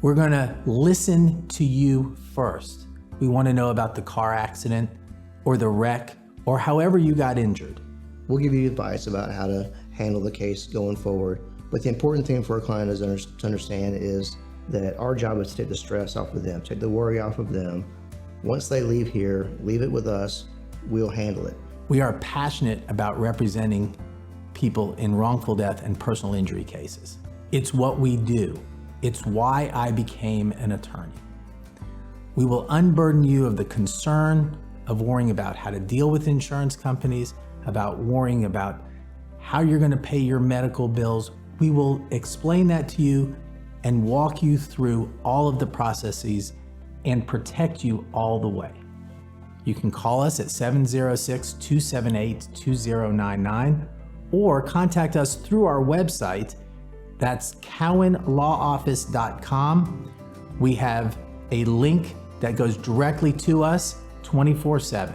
Speaker 14: We're going to listen to you first. We want to know about the car accident or the wreck or however you got injured.
Speaker 13: We'll give you advice about how to handle the case going forward. But the important thing for a client to understand is that our job is to take the stress off of them, take the worry off of them. Once they leave here, leave it with us, we'll handle it.
Speaker 14: We are passionate about representing people in wrongful death and personal injury cases. It's what we do. It's why I became an attorney. We will unburden you of the concern of worrying about how to deal with insurance companies, about worrying about how you're going to pay your medical bills. We will explain that to you and walk you through all of the processes and protect you all the way. You can call us at 706-278-2099 or contact us through our website. That's cowanlawoffice.com. We have a link that goes directly to us 24/7.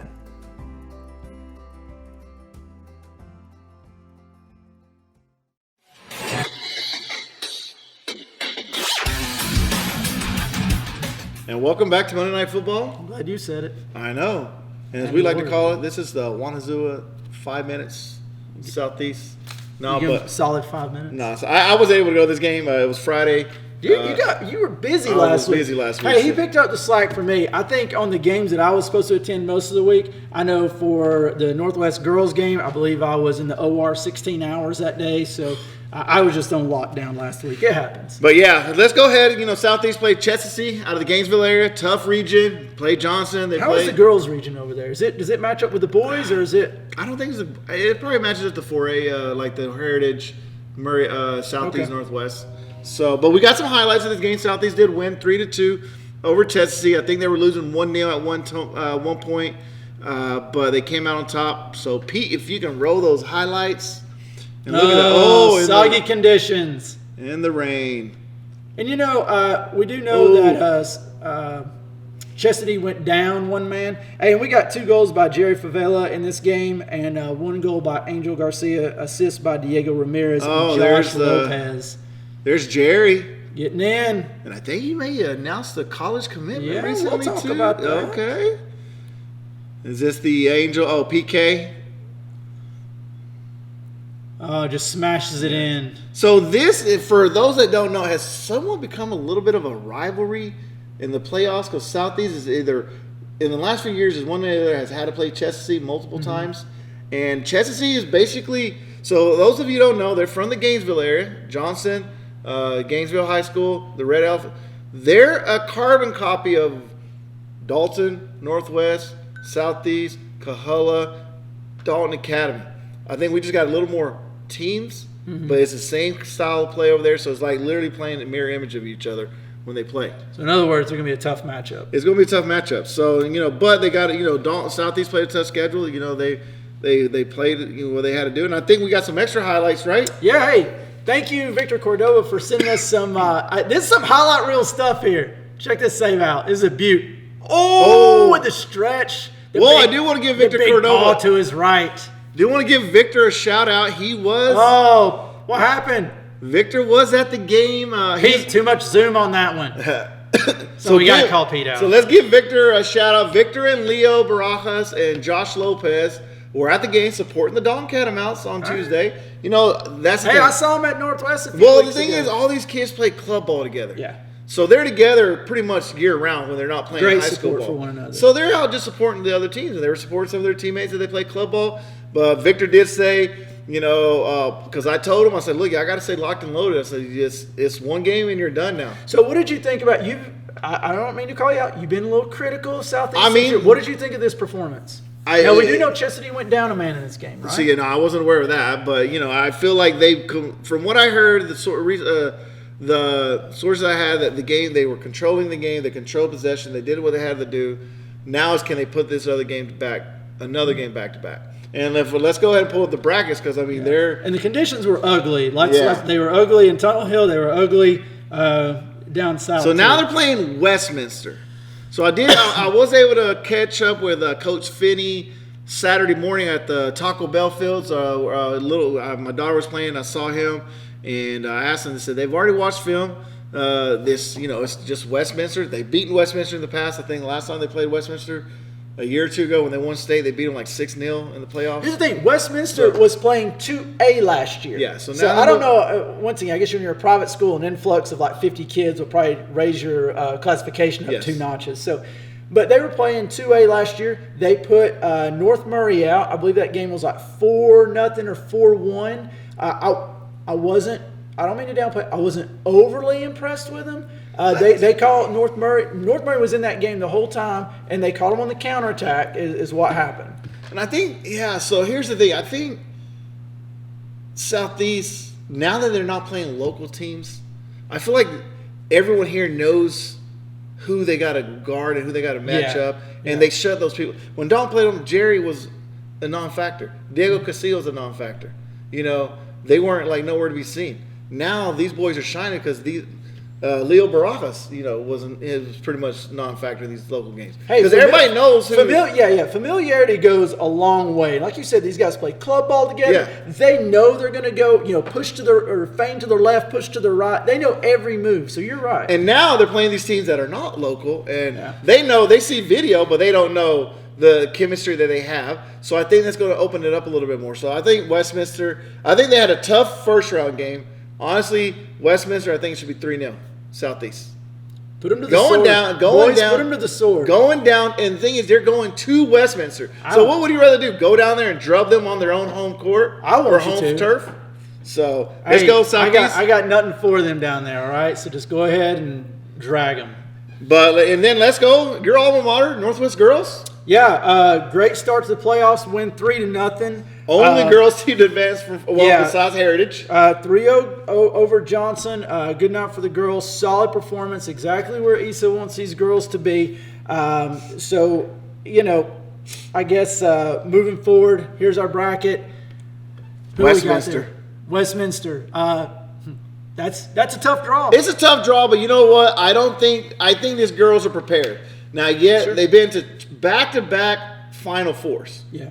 Speaker 1: And welcome back to Monday Night Football.
Speaker 2: I'm glad you said it.
Speaker 1: I know. And as we like to call it, this is the Wanazua 5 minutes Southeast. No,
Speaker 2: but solid 5 minutes.
Speaker 1: No, so I was able to go to this game. It was Friday.
Speaker 2: You were busy last week. Hey, he picked up the slack for me. I think on the games that I was supposed to attend most of the week, I know for the Northwest girls game, I believe I was in the OR 16 hours that day. So I was just on lockdown last week. It happens.
Speaker 1: But yeah, let's go ahead. Southeast played Chestatee out of the Gainesville area. Tough region. Played Johnson.
Speaker 2: How is the girls region over there? Does it match up with the boys, or is it?
Speaker 1: I don't think it probably matches up to 4A, like the Heritage, Murray, Southeast, Northwest. So, but we got some highlights of this game. Southeast did win 3-2 over Chestatee. I think they were losing 1-0 at one point, but they came out on top. So, Pete, if you can roll those highlights.
Speaker 2: And look at that. Soggy conditions.
Speaker 1: In the rain.
Speaker 2: And we do know that Chestatee went down one man. Hey, and we got 2 goals by Jerry Favela in this game, and 1 goal by Angel Garcia, assist by Diego Ramirez and Josh Lopez.
Speaker 1: There's Jerry
Speaker 2: getting in,
Speaker 1: and I think he may announced the college commitment recently
Speaker 2: we'll talk
Speaker 1: too.
Speaker 2: About that.
Speaker 1: Okay, is this the Angel? Oh, PK.
Speaker 2: Oh, just smashes it in.
Speaker 1: So this, for those that don't know, has somewhat become a little bit of a rivalry in the playoffs because Southeast is either in the last few years is one that has had to play Chestatee multiple times, and Chestatee is basically. So those of you who don't know, they're from the Gainesville area, Johnson. Gainesville High School, the Red Elf. They're a carbon copy of Dalton, Northwest, Southeast, Coahulla, Dalton Academy. I think we just got a little more teams, but it's the same style of play over there. So it's like literally playing a mirror image of each other when they play.
Speaker 2: So in other words, it's going to be a tough matchup.
Speaker 1: It's going to be a tough matchup. So but they got Dalton, Southeast played a tough schedule. They played what they had to do, and I think we got some extra highlights, right?
Speaker 2: Yeah. Hey. Thank you, Victor Cordova, for sending us some. This is some highlight reel stuff here. Check this save out. This is a beaut. With the stretch.
Speaker 1: I do want to give Victor Cordova
Speaker 2: ball to his right.
Speaker 1: Do want to give Victor a shout out. He was.
Speaker 2: Oh, what happened?
Speaker 1: Victor was at the game.
Speaker 2: Pete, too much zoom on that one. so we got to call Pete out.
Speaker 1: So let's give Victor a shout out. Victor and Leo Barajas and Josh Lopez were at the game supporting the Dalton Catamounts on Tuesday. That's
Speaker 2: I saw them at Northwest.
Speaker 1: The thing is, all these kids play club ball together.
Speaker 2: Yeah.
Speaker 1: So they're together pretty much year round when they're not playing high school ball.
Speaker 2: For one another.
Speaker 1: So they're out just supporting the other teams, and they were supporting some of their teammates that they play club ball. But Victor did say, because I told him, I said, look, I got to stay locked and loaded. I said, it's one game and you're done now.
Speaker 2: So what did you think about you? I don't mean to call you out. You've been a little critical of Southeast. What did you think of this performance? Now, we do know Chestatee went down a man in this game, right?
Speaker 1: See, I wasn't aware of that, but I feel like from what I heard, the sources I had that the game, they were controlling the game, they controlled possession, they did what they had to do. Now can they put this another game back to back? And let's go ahead and pull up the brackets because they're
Speaker 2: and the conditions were ugly. They were ugly in Tunnel Hill. They were ugly down south.
Speaker 1: So now they're playing Westminster. So I was able to catch up with Coach Finney Saturday morning at the Taco Bell fields. My daughter was playing. I saw him, and I asked them. They said they've already watched film. It's just Westminster. They've beaten Westminster in the past. I think the last time they played Westminster a year or two ago when they won state, they beat them like 6-0 in the playoffs.
Speaker 2: Here's the thing. Westminster was playing 2A last year.
Speaker 1: Yeah. So
Speaker 2: I don't know. Once again, I guess when you're a private school, an influx of like 50 kids will probably raise your classification up 2 notches. So, but they were playing 2A last year. They put North Murray out. I believe that game was like 4-0 or 4-1. I don't mean to downplay. I wasn't overly impressed with them. They called North Murray. North Murray was in that game the whole time, and they caught them on the counterattack is what happened.
Speaker 1: And I think, so here's the thing. I think Southeast, now that they're not playing local teams, I feel like everyone here knows who they got to guard and who they got to match up, and they shut those people. When Don played them, Jerry was a non-factor. Diego Castillo was a non-factor. They weren't like nowhere to be seen. Now these boys are shining because Leo Barajas, wasn't. It was pretty much non-factor in these local games
Speaker 2: Hey,
Speaker 1: because everybody knows who.
Speaker 2: Familiarity goes a long way. Like you said, these guys play club ball together.
Speaker 1: Yeah.
Speaker 2: They know they're going to go, push to their or feign to their left, push to their right. They know every move. So you're right.
Speaker 1: And now they're playing these teams that are not local, and they see video, but they don't know the chemistry that they have. So I think that's going to open it up a little bit more. So I think Westminster. I think they had a tough first round game. Honestly, Westminster, I think it should be 3-0 Southeast.
Speaker 2: Put them to the sword. Boys, put them to the sword.
Speaker 1: Going down, and the thing is, they're going to Westminster. So what would you rather do? Go down there and drub them on their own home court or home turf? So let's go Southeast.
Speaker 2: I got nothing for them down there. All right, so just go ahead and drag them.
Speaker 1: And then let's go. Your alma mater, Northwest girls.
Speaker 2: Yeah, great start to the playoffs. Win 3-0.
Speaker 1: Only girls team to advance besides Heritage.
Speaker 2: 3-0 over Johnson. Good night for the girls. Solid performance. Exactly where Issa wants these girls to be. So, I guess moving forward, here's our bracket.
Speaker 1: Westminster.
Speaker 2: Westminster. That's a tough draw.
Speaker 1: It's a tough draw, but you know what? I think these girls are prepared. Now, they've been to back-to-back Final Fours.
Speaker 2: Yeah.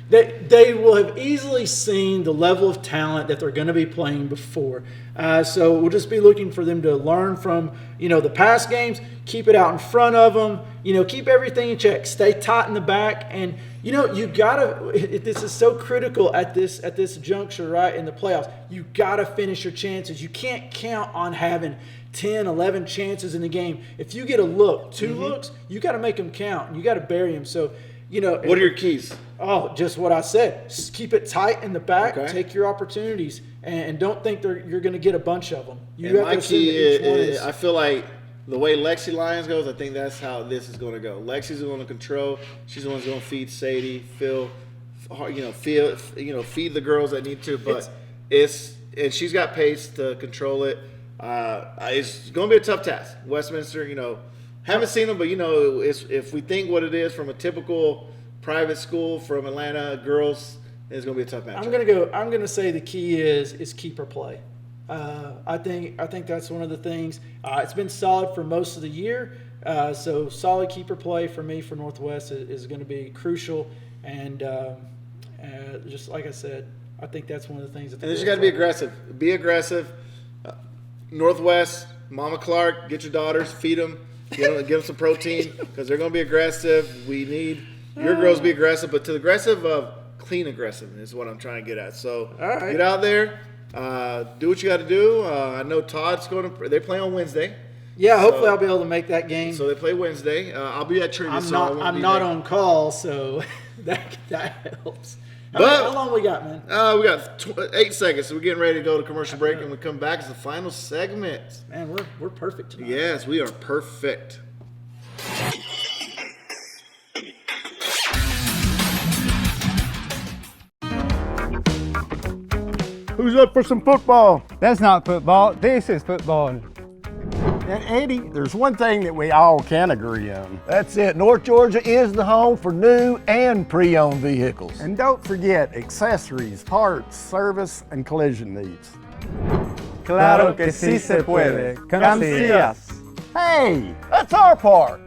Speaker 2: They will have easily seen the level of talent that they're going to be playing before. So we'll just be looking for them to learn from, the past games, keep it out in front of them, keep everything in check, stay tight in the back. And, you got to, this is so critical at this juncture, right, in the playoffs. You got to finish your chances. You can't count on having 10, 11 chances in the game. If you get a look, 2 looks, you got to make them count, and you got to bury them. So,
Speaker 1: what are your keys?
Speaker 2: Oh, just what I said. Just keep it tight in the back. Okay. Take your opportunities, and don't think you're going to get a bunch of them.
Speaker 1: My key is, I feel like the way Lexi Lyons goes, I think that's how this is going to go. Lexi's going to control. She's the one who's going to feed Sadie, feed the girls that need to. But and she's got pace to control it. It's going to be a tough task. Westminster, haven't seen them, but if we think what it is from a typical private school from Atlanta, girls, it's going to be a tough matchup.
Speaker 2: I'm going to say the key is keeper play. I think that's one of the things. It's been solid for most of the year, so solid keeper play for me for Northwest is going to be crucial. And just like I said, I think that's one of the things.
Speaker 1: And you got to be aggressive. Be aggressive. Northwest, Mama Clark, get your daughters, feed them. Give them some protein because they're going to be aggressive. We need your girls to be aggressive, but to the aggressive of clean aggressiveness is what I'm trying to get at. So get out there, do what you got to do. I know Todd's they play on Wednesday.
Speaker 2: Yeah, hopefully I'll be able to make that game.
Speaker 1: So they play Wednesday. I'll be at trivia.
Speaker 2: I'm not on call, so that helps. How long we got, man?
Speaker 1: We got 8 seconds, so we're getting ready to go to commercial break, and we come back as the final segment.
Speaker 2: Man, we're perfect tonight.
Speaker 1: Yes, we are perfect.
Speaker 3: Who's up for some football?
Speaker 4: That's not football. This is football.
Speaker 3: And Eddie, there's one thing that we all can agree on.
Speaker 5: That's it. North Georgia is the home for new and pre-owned vehicles.
Speaker 3: And don't forget accessories, parts, service, and collision needs.
Speaker 4: Claro que sí se puede. Come see us.
Speaker 5: Hey, that's our part.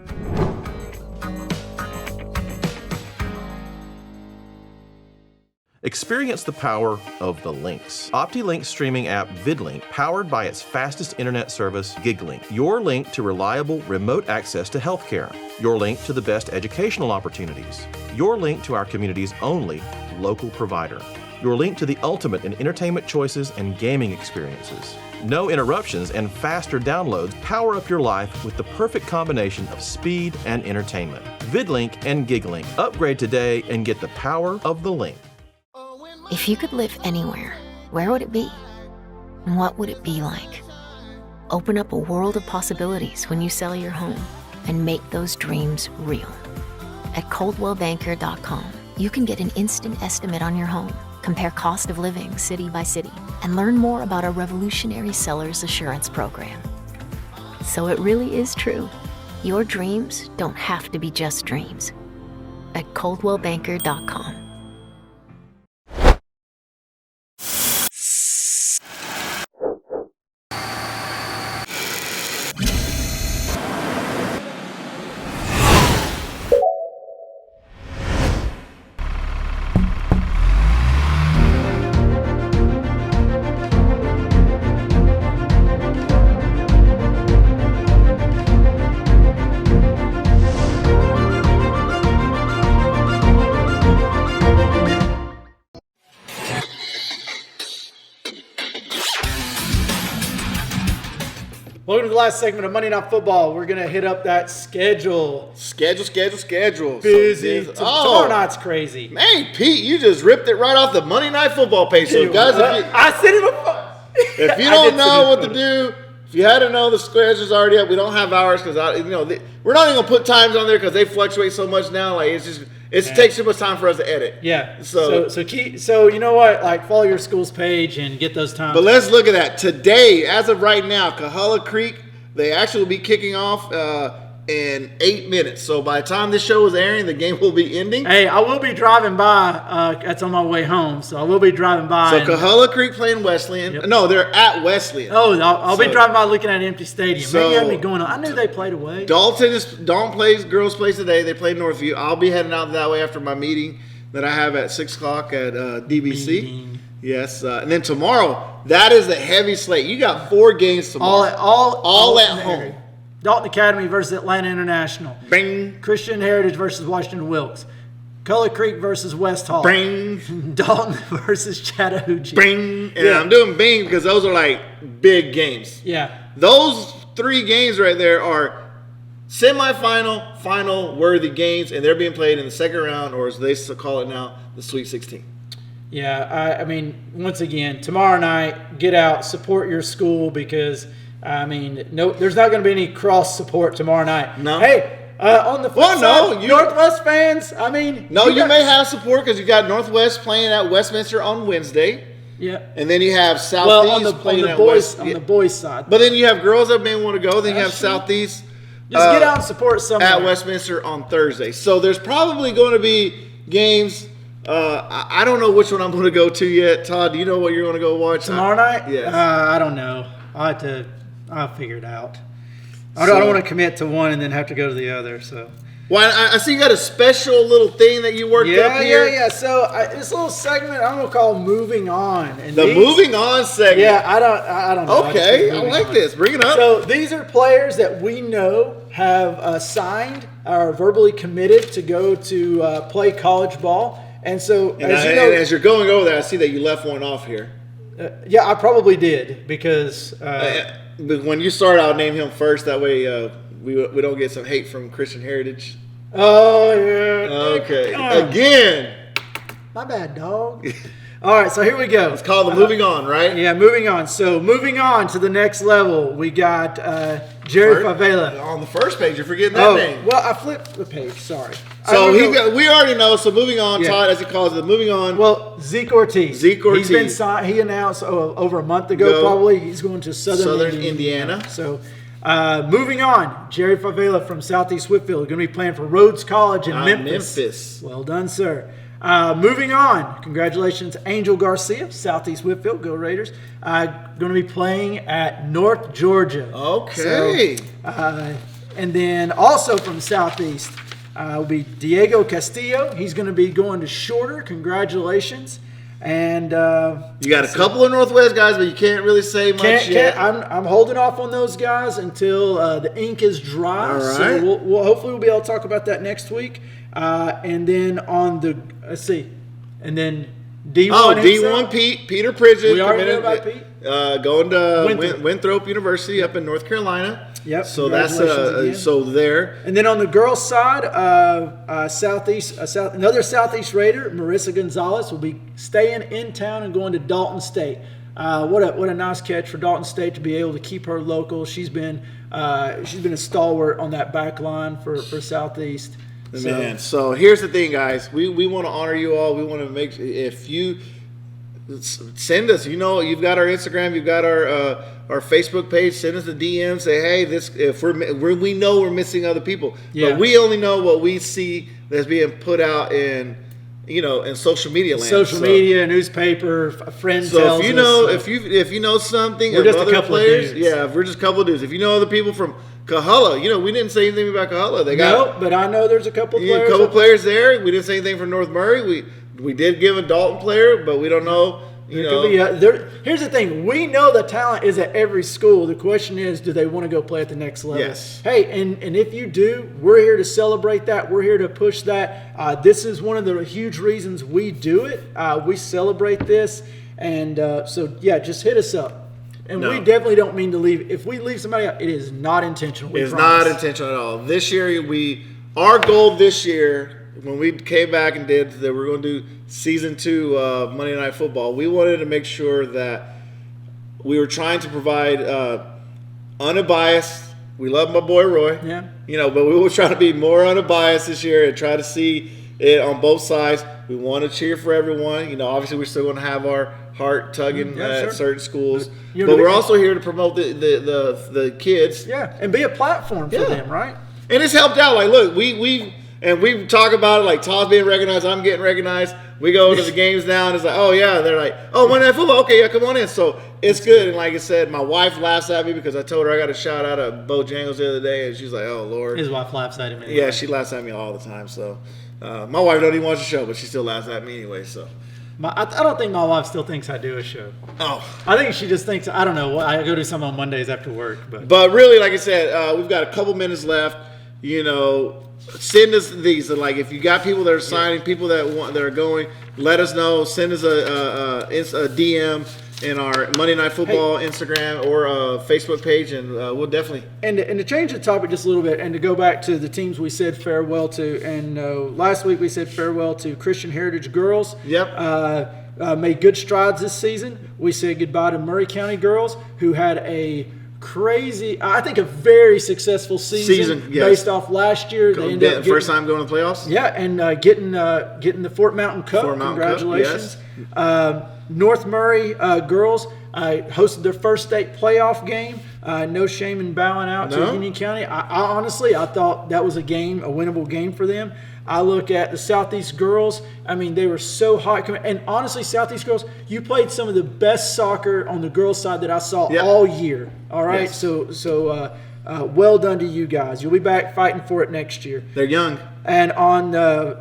Speaker 6: Experience the power of the links. OptiLink's streaming app VidLink, powered by its fastest internet service, GigLink. Your link to reliable remote access to healthcare. Your link to the best educational opportunities. Your link to our community's only local provider. Your link to the ultimate in entertainment choices and gaming experiences. No interruptions and faster downloads power up your life with the perfect combination of speed and entertainment. VidLink and GigLink. Upgrade today and get the power of the link.
Speaker 7: If you could live anywhere, where would it be? And what would it be like? Open up a world of possibilities when you sell your home and make those dreams real. At ColdwellBanker.com, you can get an instant estimate on your home, compare cost of living city by city, and learn more about our revolutionary seller's assurance program. So it really is true. Your dreams don't have to be just dreams. At ColdwellBanker.com.
Speaker 2: Welcome to the last segment of Monday Night Football. We're going to hit up that schedule.
Speaker 1: Schedule.
Speaker 2: Busy.
Speaker 1: So
Speaker 2: Tomorrow night's crazy.
Speaker 1: Man, Pete, you just ripped it right off the Monday Night Football page. So, guys,
Speaker 2: I said it before.
Speaker 1: if you don't know what to do, if you had to know, the schedule's already up. We don't have hours because we're not even gonna put times on there because they fluctuate so much now. Like it takes too much time for us to edit.
Speaker 2: Yeah. So you know what? Like follow your school's page and get those times.
Speaker 1: But let's look at that today. As of right now, Coahulla Creek, they actually will be kicking off in 8 minutes. So by the time this show is airing, the game will be ending.
Speaker 2: Hey, I will be driving by. That's on my way home, so I will be driving by.
Speaker 1: So Coahulla Creek playing Wesleyan. Yep. No, they're at Wesleyan.
Speaker 2: Oh, I'll be driving by looking at an empty stadium.
Speaker 1: So,
Speaker 2: Maybe had me going on. I knew they played away.
Speaker 1: Dalton plays girls plays today. They play Northview. I'll be heading out that way after my meeting that I have at 6 o'clock at DBC. Yes, and then tomorrow, that is the heavy slate. You got 4 games tomorrow. All at home.
Speaker 2: Dalton Academy versus Atlanta International.
Speaker 1: Bing.
Speaker 2: Christian Heritage versus Washington Wilkes. Coahulla Creek versus West Hall.
Speaker 1: Bing.
Speaker 2: Dalton versus Chattahoochee.
Speaker 1: Bing. And I'm doing bing because those are like big games.
Speaker 2: Yeah.
Speaker 1: Those 3 games right there are semifinal, final worthy games, and they're being played in the second round, or as they call it now, the Sweet 16.
Speaker 2: Yeah, I mean, once again, tomorrow night, get out, support your school because, there's not going to be any cross support tomorrow night.
Speaker 1: No.
Speaker 2: Hey, on the flip side, Northwest fans,
Speaker 1: you may have support because you got Northwest playing at Westminster on Wednesday.
Speaker 2: Yeah.
Speaker 1: And then you have Southeast playing at West.
Speaker 2: On the boys' side.
Speaker 1: But then you have girls that may want to go. Then you have Southeast.
Speaker 2: Just get out and support somewhere.
Speaker 1: At Westminster on Thursday. So there's probably going to be games. I don't know which one I'm going to go to yet. Todd, do you know what you're going to go watch?
Speaker 2: Tomorrow night?
Speaker 1: Yes.
Speaker 2: I don't know. I'll figure it out. I don't want to commit to one and then have to go to the other. So.
Speaker 1: Well, I see you got a special little thing that you worked up here.
Speaker 2: Yeah. So this little segment I'm going to call "Moving On." And
Speaker 1: Moving On segment.
Speaker 2: Yeah, I don't know.
Speaker 1: Okay, I like this. Bring it up.
Speaker 2: So these are players that we know have signed or are verbally committed to go to play college ball. And so,
Speaker 1: as you're going over there, I see that you left one off here.
Speaker 2: Yeah, I probably did because.
Speaker 1: But when you start, I'll name him first. That way, we don't get some hate from Christian Heritage.
Speaker 2: Oh yeah.
Speaker 1: Okay. Again.
Speaker 2: My bad, dog. All right, so here we go.
Speaker 1: It's called the Moving On, right?
Speaker 2: Yeah, moving on. So moving on to the next level, we got Jerry Favela.
Speaker 1: On the first page, you're forgetting that name.
Speaker 2: Well, I flipped the page. Sorry.
Speaker 1: So we already know. So moving on, Todd, as he calls it, moving on.
Speaker 2: Well, Zeke Ortiz. He's been signed. He announced over a month ago, probably he's going to Southern
Speaker 1: Indiana.
Speaker 2: So. Moving on, Jerry Favela from Southeast Whitfield going to be playing for Rhodes College in Memphis. Well done, sir. Moving on, congratulations, Angel Garcia, Southeast Whitfield, go Raiders. Going to be playing at North Georgia.
Speaker 1: Okay.
Speaker 2: So, and then also from Southeast will be Diego Castillo. He's going to be going to Shorter. Congratulations. And
Speaker 1: you got a couple of Northwest guys, but you can't really say much yet.
Speaker 2: I'm holding off on those guys until the ink is dry.
Speaker 1: All right.
Speaker 2: So we'll hopefully we'll be able to talk about that next week. And then on the and then D1.
Speaker 1: Oh, D1 Peter Pridgeon.
Speaker 2: We already know about Pete.
Speaker 1: Going to Winthrop University up in North Carolina.
Speaker 2: Yep.
Speaker 1: So that's there.
Speaker 2: And then on the girls' side, another Southeast Raider, Marissa Gonzalez, will be staying in town and going to Dalton State. What a nice catch for Dalton State to be able to keep her local. She's been a stalwart on that back line for Southeast.
Speaker 1: Man, so here's the thing, guys. We want to honor you all. We want to make if you send us. You've got our Instagram, you've got our Facebook page. Send us a DM. Say, hey, if we know we're missing other people, but we only know what we see that's being put out in social media land.
Speaker 2: Social media, newspaper, friends.
Speaker 1: So if you know something,
Speaker 2: we're just
Speaker 1: other
Speaker 2: a couple
Speaker 1: players,
Speaker 2: of dudes.
Speaker 1: we're just a couple of dudes. If you know other people from Coahulla, we didn't say anything about Coahulla.
Speaker 2: But I know there's a couple of players.
Speaker 1: A couple players there. We didn't say anything from North Murray. We did give a Dalton player, but we don't know.
Speaker 2: Here's the thing. We know the talent is at every school. The question is, do they want to go play at the next level?
Speaker 1: Yes.
Speaker 2: Hey, and if you do, we're here to celebrate that. We're here to push that. This is one of the huge reasons we do it. We celebrate this. And just hit us up. And
Speaker 1: No.
Speaker 2: we definitely don't mean to leave. If we leave somebody out, it is not intentional. We
Speaker 1: It's
Speaker 2: promise.
Speaker 1: not intentional at all. This year, our goal this year, when we came back and did that, we're going to do season 2 of Monday Night Football. We wanted to make sure that we were trying to provide unbiased. We love my boy Roy, but we were trying to be more unbiased this year and try to see it on both sides. We want to cheer for everyone. Obviously we're still going to have our heart tugging at certain schools, but we're also here to promote the kids.
Speaker 2: Yeah, and be a platform for them, right?
Speaker 1: And it's helped out. Like, look, we talk about it. Like, Todd's being recognized, I'm getting recognized. We go to the games now, and it's like, oh yeah, they're like, oh, Monday Night Football, okay, yeah, come on in. So it's good. And like I said, my wife laughs at me because I told her I got a shout out at Bojangles the other day, and she's like, oh Lord.
Speaker 2: His wife laughs at him anyway.
Speaker 1: Yeah, she laughs at me all the time. So my wife don't even watch the show, but she still laughs at me anyway. So.
Speaker 2: I don't think my wife still thinks I do a show.
Speaker 1: Oh.
Speaker 2: I think she just thinks, I don't know, I go do something on Mondays after work.
Speaker 1: But really, like I said, we've got a couple minutes left. Send us these. Like, if you got people that are signing, people that are going, let us know. Send us a DM in our Monday Night Football Instagram or Facebook page, and we'll definitely.
Speaker 2: And to change the topic just a little bit, and to go back to the teams we said farewell to, and last week we said farewell to Christian Heritage Girls.
Speaker 1: Yep.
Speaker 2: Made good strides this season. We said goodbye to Murray County Girls, who had a crazy, I think a very successful season based off last year. They ended up
Speaker 1: first time going to the playoffs.
Speaker 2: Yeah, and getting the Fort Mountain Cup. Congratulations. North Murray girls hosted their first state playoff game. No shame in bowing out to Union County. I honestly thought that was a winnable game for them. I look at the Southeast girls. I mean, they were so hot. And honestly, Southeast girls, you played some of the best soccer on the girls' side that I saw all year. All right,
Speaker 1: Yes.
Speaker 2: So well done to you guys. You'll be back fighting for it next year.
Speaker 1: They're young.
Speaker 2: And on,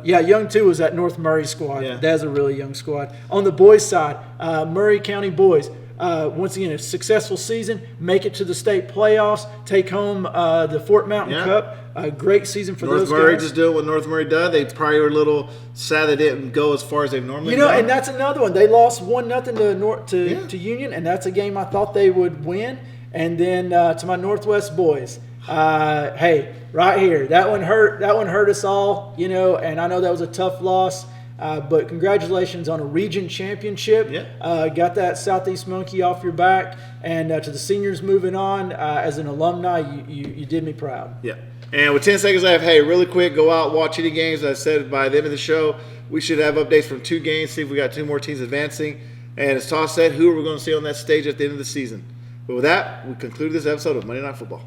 Speaker 2: young too was that North Murray squad.
Speaker 1: Yeah.
Speaker 2: That's a really young squad. On the boys' side, Murray County boys. Once again, a successful season, make it to the state playoffs, take home the Fort Mountain Cup. A great season for those guys.
Speaker 1: North Murray just doing what North Murray does. They probably were a little sad they didn't go as far as they've normally done.
Speaker 2: And that's another one. They lost 1-0 to Union, and that's a game I thought they would win. And then to my Northwest boys, hey, right here, that one hurt. That one hurt us all, and I know that was a tough loss. But congratulations on a region championship. Got that Southeast monkey off your back. And to the seniors moving on, as an alumni, you did me proud.
Speaker 1: Yeah. And with 10 seconds left, hey, really quick, go out, watch any games. As I said, by the end of the show, we should have updates from 2 games, see if we got 2 more teams advancing. And as Toss said, who are we going to see on that stage at the end of the season? But with that, we conclude this episode of Monday Night Football.